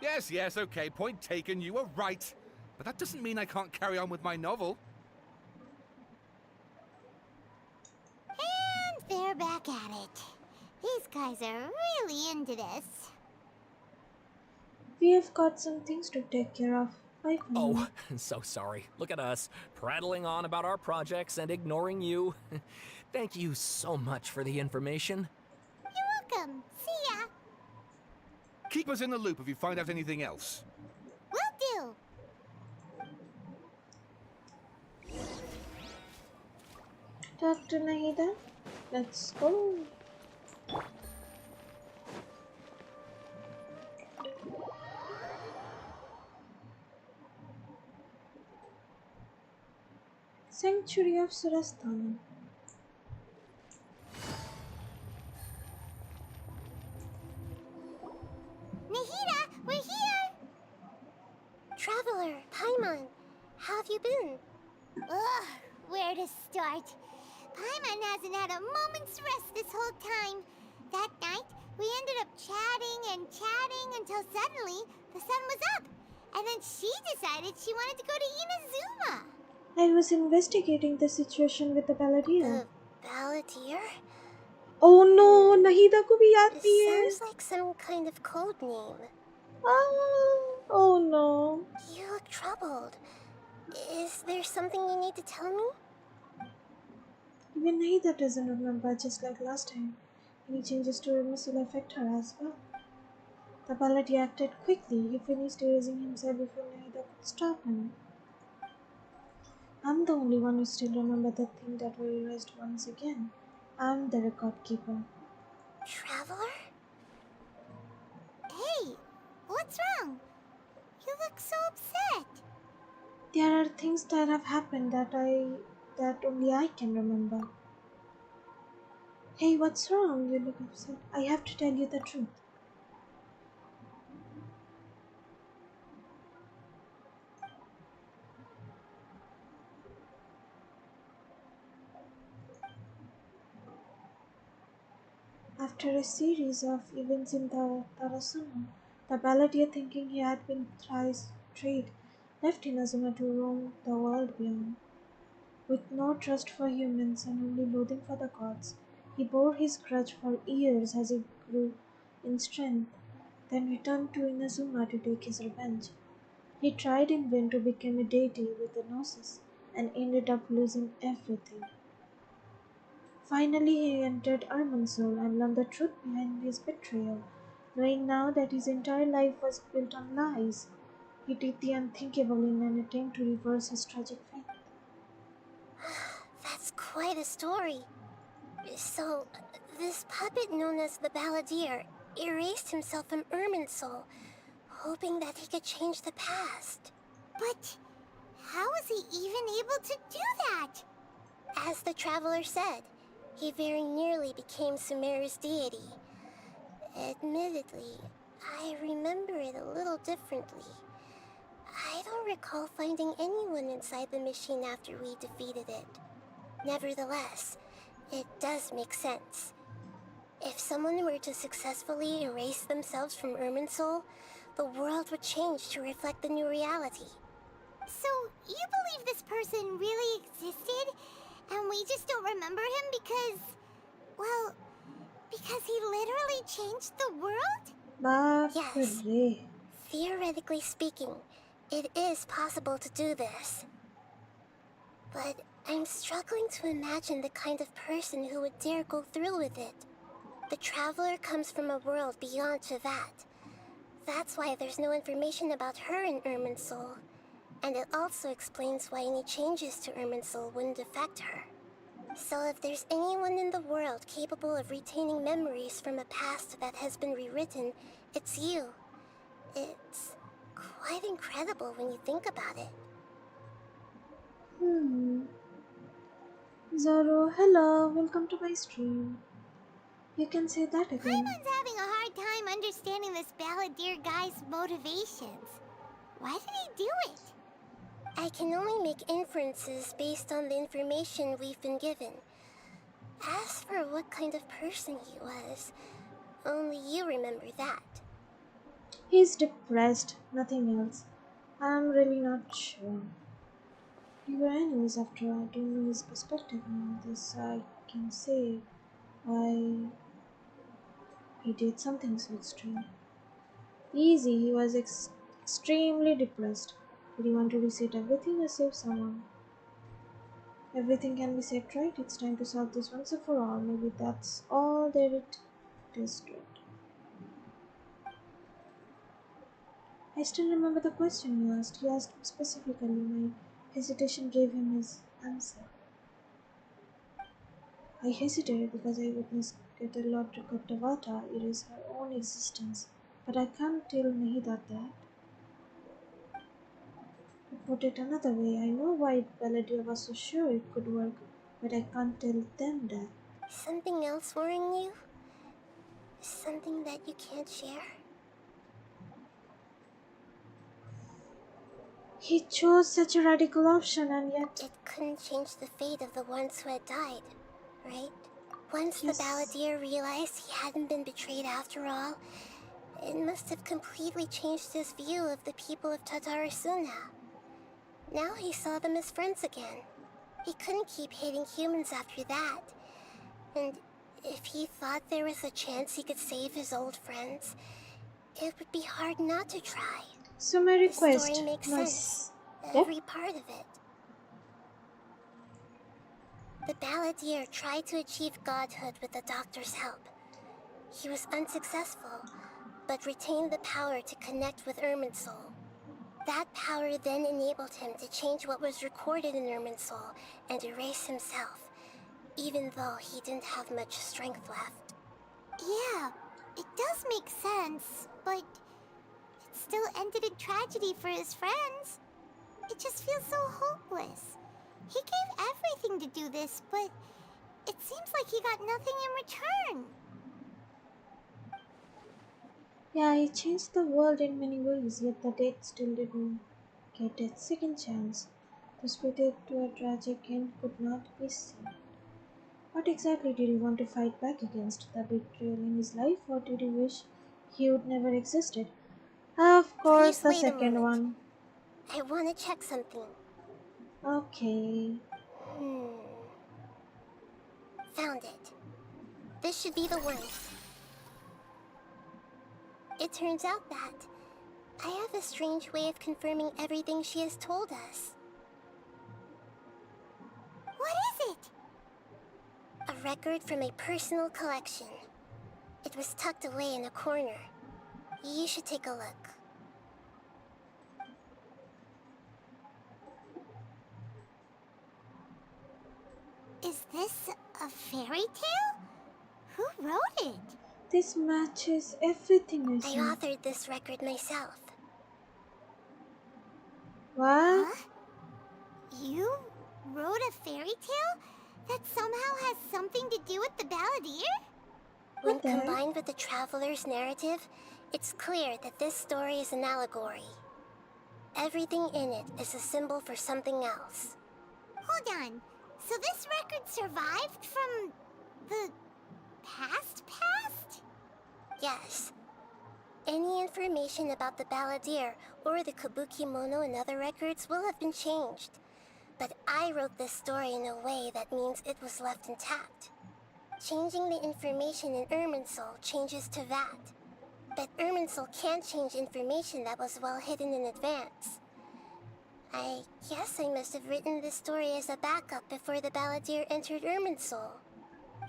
Yes, okay, point taken, you were right. But that doesn't mean I can't carry on with my novel. And they're back at it. These guys are really into this. We have got some things to take care of. Bye for Oh, now. so sorry. Look at us, prattling on about our projects and ignoring you. Thank you so much for the information. You're welcome. See ya. Keep us in the loop if you find out anything else. Will do. Dr. Nahida, let's go. Sanctuary of Surasthana. Nahida, we're here! Traveler, Paimon, how have you been? Ugh, where to start? Paimon hasn't had a moment's rest this whole time. That night, we ended up chatting until suddenly the sun was up. And then she decided she wanted to go to Inazuma. I was investigating the situation with the Balladeer. Balladeer? Oh no, Nahida को भी याद नहीं है. Sounds like some kind of code name. Oh no. You look troubled. Is there something you need to tell me? Even Nahida doesn't remember, just like last time. Any changes to her will affect her as well. The Balladeer acted quickly. He finished erasing himself before Nahida could stop him. I'm the only one who still remembers the thing that were erased once again. I'm the record keeper. Traveler? Hey, what's wrong? You look so upset. There are things that have happened that only I can remember. Hey, what's wrong? You look upset. I have to tell you the truth. After a series of events in the Tarasuna, the Balladeer, thinking he had been thrice strayed, left Inazuma to roam the world beyond. With no trust for humans and only loathing for the gods, he bore his grudge for years as he grew in strength, then returned to Inazuma to take his revenge. He tried in vain to become a deity with a gnosis and ended up losing everything. Finally, he entered Irminsul and learned the truth behind his betrayal. Knowing now that his entire life was built on lies, he did the unthinkable in an attempt to reverse his tragic fate. That's quite a story. So, this puppet known as the Balladeer erased himself from Irminsul, hoping that he could change the past. But how was he even able to do that? As the Traveler said, he very nearly became Sumeru's deity. Admittedly, I remember it a little differently. I don't recall finding anyone inside the machine after we defeated it. Nevertheless, it does make sense. If someone were to successfully erase themselves from Irminsul, the world would change to reflect the new reality. So, you believe this person really existed, and we just don't remember him because, well, because he literally changed the world? Yes. Theoretically speaking, it is possible to do this. But I'm struggling to imagine the kind of person who would dare go through with it. The Traveler comes from a world beyond to that. That's why there's no information about her in Irminsul. And it also explains why any changes to Irminsul wouldn't affect her. So if there's anyone in the world capable of retaining memories from a past that has been rewritten, it's you. It's quite incredible when you think about it. Zoro, hello, welcome to my stream. You can say that again. Paimon's having a hard time understanding this Balladeer guy's motivations. Why did he do it? I can only make inferences based on the information we've been given. As for what kind of person he was, only you remember that. He's depressed, nothing else. I'm really not sure. We were enemies after all. I don't know his perspective on this. I can say why he did something so extreme. Easy, he was extremely depressed. Did he want to reset everything or save someone? Everything can be set right. It's time to solve this once and for all. Maybe that's all there it is to it. I still remember the question he asked. He asked me specifically. My hesitation gave him his answer. I hesitated because I witnessed Katavata erase her own existence. But I can't tell Nahida that. To put it another way, I know why Balladeer was so sure it could work, but I can't tell them that. Something else worrying you? Something that you can't share? He chose such a radical option and yet... It couldn't change the fate of the ones who had died, right? Once the Balladeer realized he hadn't been betrayed after all, it must have completely changed his view of the people of Tatarasuna. Now he saw them as friends again. He couldn't keep hating humans after that. And if he thought there was a chance he could save his old friends, it would be hard not to try. So my request, the story makes sense. Every part of it. The Balladeer tried to achieve godhood with the Doctor's help. He was unsuccessful, but retained the power to connect with Irminsul. That power then enabled him to change what was recorded in Irminsul and erase himself, even though he didn't have much strength left. Yeah, it does make sense, but it still ended in tragedy for his friends. It just feels so hopeless. He gave everything to do this, but it seems like he got nothing in return. Yeah, he changed the world in many ways, yet the dead still didn't get a second chance. To split it to a tragic end could not be seen. What exactly did he want to fight back against? The betrayal in his life, or did he wish he would never existed? Of course, the second one. I want to check something. Okay. Found it. This should be the one. It turns out that I have a strange way of confirming everything she has told us. What is it? A record from a personal collection. It was tucked away in a corner. You should take a look. Is this a fairy tale? Who wrote it? This matches everything I I said. authored this record myself. What? Huh? You wrote a fairy tale that somehow has something to do with the Balladeer? When What the heck? combined with the Traveler's narrative, it's clear that this story is an allegory. Everything in it is a symbol for something else. Hold on. So this record survived from the past? Yes. Any information about the Balladeer or the Kabukimono in other records will have been changed. But I wrote this story in a way that means it was left intact. Changing the information in Irminsul changes to that. But Irminsul can't change information that was well hidden in advance. I guess I must have written this story as a backup before the Balladeer entered Irminsul.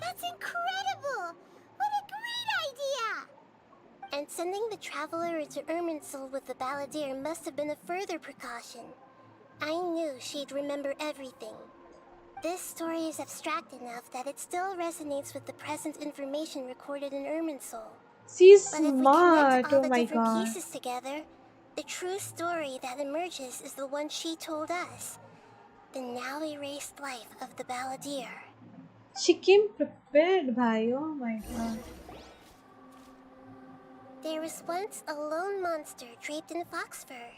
That's incredible! What a great idea! And sending the Traveler into Irminsul with the Balladeer must have been a further precaution. I knew she'd remember everything. This story is abstract enough that it still resonates with the present information recorded in Irminsul. She's But if we smart. connect all Oh the my different god. pieces together, the true story that emerges is the one she told us. The now erased life of the Balladeer. She came prepared, bhai. Oh my god. There was once a lone monster draped in fox fur.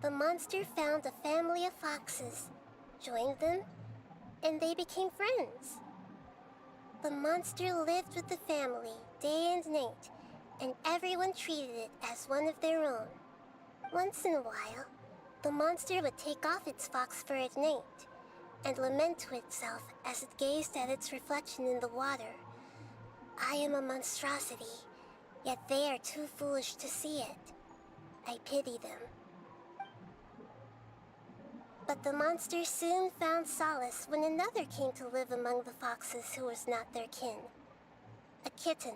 The monster found a family of foxes, joined them, and they became friends. The monster lived with the family day and night, and everyone treated it as one of their own. Once in a while, the monster would take off its fox fur at night and lament to itself as it gazed at its reflection in the water. I am a monstrosity, yet they are too foolish to see it. I pity them. But the monster soon found solace when another came to live among the foxes who was not their kin. A kitten,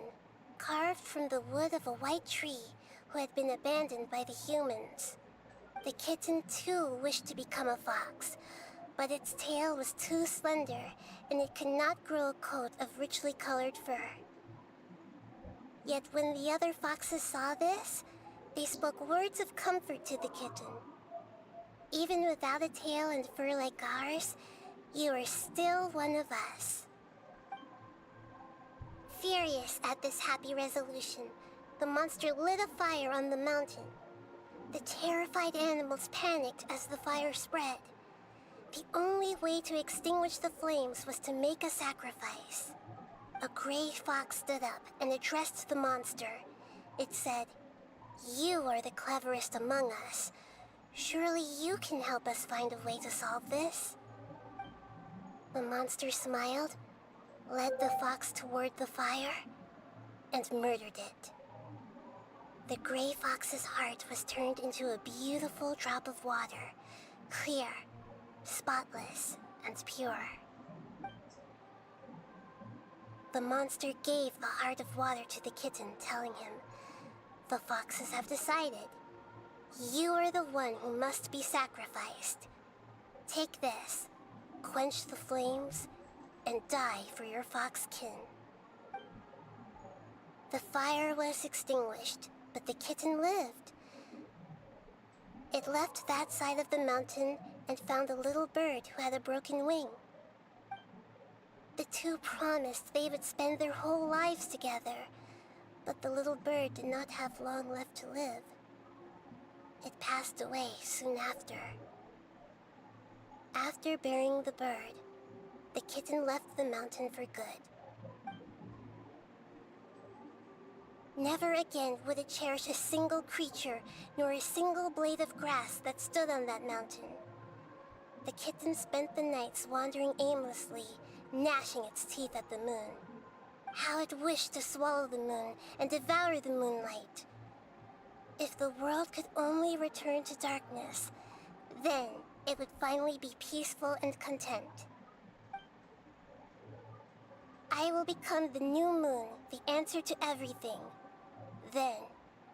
carved from the wood of a white tree who had been abandoned by the humans. The kitten too wished to become a fox, but its tail was too slender and it could not grow a coat of richly colored fur. Yet when the other foxes saw this, they spoke words of comfort to the kitten. Even without a tail and fur like ours, you are still one of us. Furious at this happy resolution, the monster lit a fire on the mountain. The terrified animals panicked as the fire spread. The only way to extinguish the flames was to make a sacrifice. A gray fox stood up and addressed the monster. It said, "You are the cleverest among us. Surely you can help us find a way to solve this." The monster smiled, led the fox toward the fire, and murdered it. The gray fox's heart was turned into a beautiful drop of water, clear, spotless, and pure. The monster gave the heart of water to the kitten, telling him, "The foxes have decided. You are the one who must be sacrificed. Take this, quench the flames, and die for your fox kin." The fire was extinguished, but the kitten lived. It left that side of the mountain and found a little bird who had a broken wing. The two promised they would spend their whole lives together, but the little bird did not have long left to live. It passed away soon after. After burying the bird, the kitten left the mountain for good. Never again would it cherish a single creature, nor a single blade of grass that stood on that mountain. The kitten spent the nights wandering aimlessly, gnashing its teeth at the moon. How it wished to swallow the moon and devour the moonlight. If the world could only return to darkness, then it would finally be peaceful and content. I will become the new moon, the answer to everything. Then,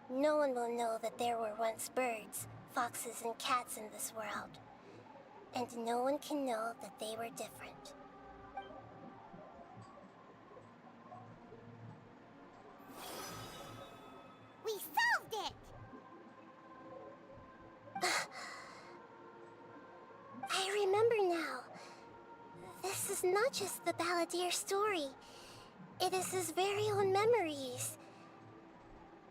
no one will know that there were once birds, foxes, and cats in this world. And no one can know that they were different. We solved it! I remember now. This is not just the Balladeer story. It is his very own memories.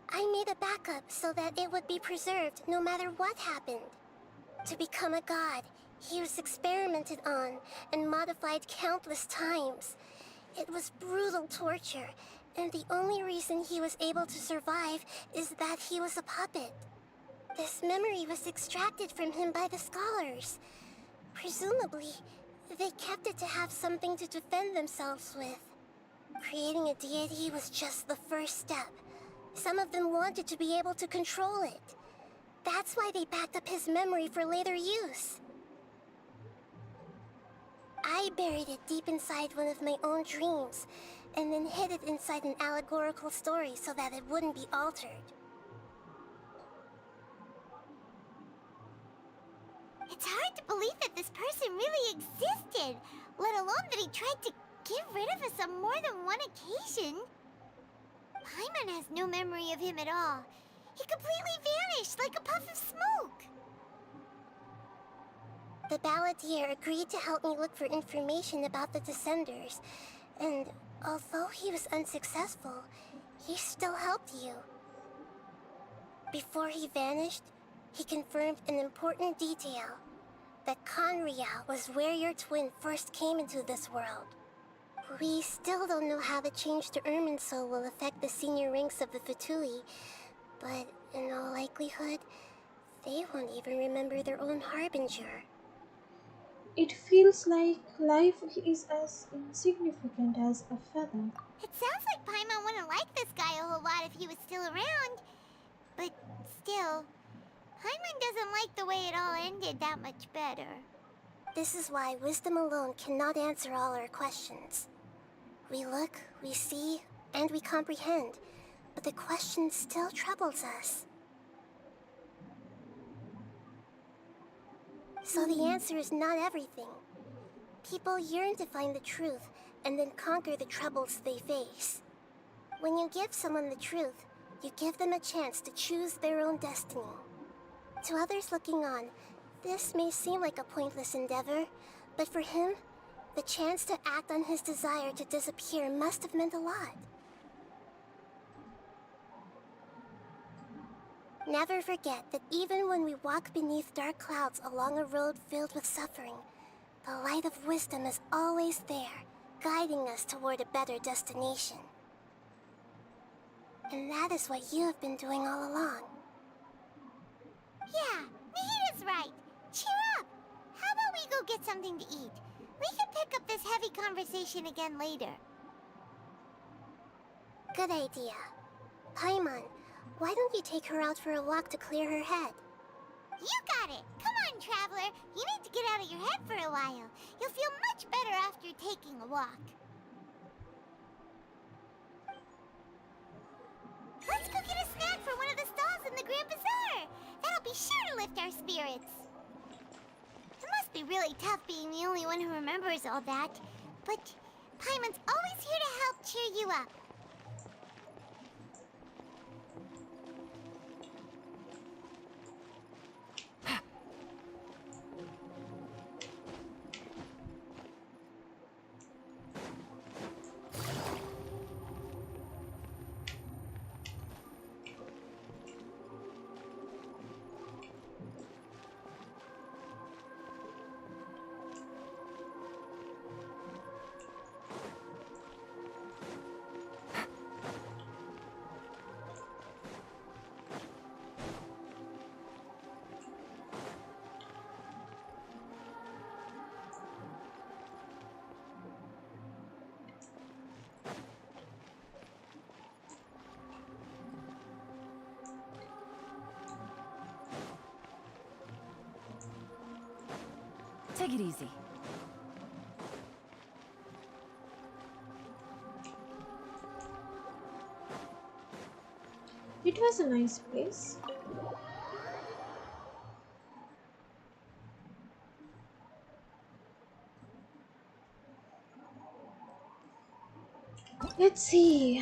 I made a backup so that it would be preserved no matter what happened. To become a god, he was experimented on and modified countless times. It was brutal torture, and the only reason he was able to survive is that he was a puppet. This memory was extracted from him by the scholars. Presumably, they kept it to have something to defend themselves with. Creating a deity was just the first step. Some of them wanted to be able to control it. That's why they backed up his memory for later use. I buried it deep inside one of my own dreams, and then hid it inside an allegorical story so that it wouldn't be altered. It's hard to believe that this person really existed, let alone that he tried to get rid of us on more than one occasion. Paimon has no memory of him at all. He completely vanished like a puff of smoke. The Balladeer agreed to help me look for information about the Descenders, and although he was unsuccessful, he still helped you. Before he vanished, he confirmed an important detail, that Conria was where your twin first came into this world. We still don't know how the change to Irminsul will affect the senior ranks of the Fatui, but in all likelihood, they won't even remember their own Harbinger. It feels like life is as insignificant as a feather. It sounds like Paimon wouldn't like this guy a whole lot if he was still around. But still, Paimon doesn't like the way it all ended that much better. This is why wisdom alone cannot answer all our questions. We look, we see, and we comprehend, but the question still troubles us. So the answer is not everything. People yearn to find the truth and then conquer the troubles they face. When you give someone the truth, you give them a chance to choose their own destiny. To others looking on, this may seem like a pointless endeavor, but for him, the chance to act on his desire to disappear must have meant a lot. Never forget that even when we walk beneath dark clouds along a road filled with suffering, the light of wisdom is always there, guiding us toward a better destination. And that is what you have been doing all along. Yeah, Nahita's right. Cheer up! How about we go get something to eat? We can pick up this heavy conversation again later. Good idea. Paimon, why don't you take her out for a walk to clear her head? You got it! Come on, Traveler! You need to get out of your head for a while. You'll feel much better after taking a walk. Let's go get a snack from one of the stalls in the Grand Bazaar! That'll be sure to lift our spirits. It must be really tough being the only one who remembers all that. But Paimon's always here to help cheer you up. Take it easy. It was a nice place. Let's see.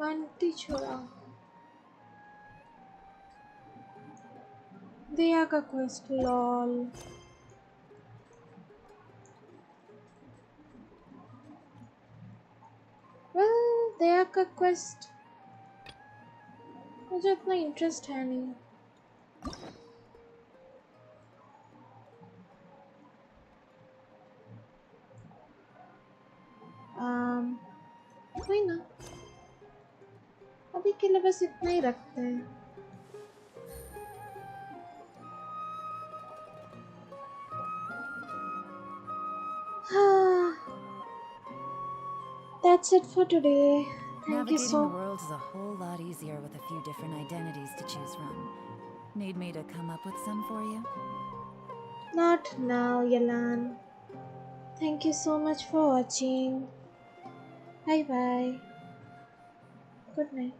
Manti छोड़ा दिया का quest lol well दिया का quest मुझे उतना interest है नहीं कोई ना अभी के लिए बस इतना ही रखते हैं That's it for today. Thank you Navigating so the world is a whole lot easier with a few different identities to choose from. Need me to come up with some for you? Not now, Yalan. Thank you so much for watching. Bye bye. Good night.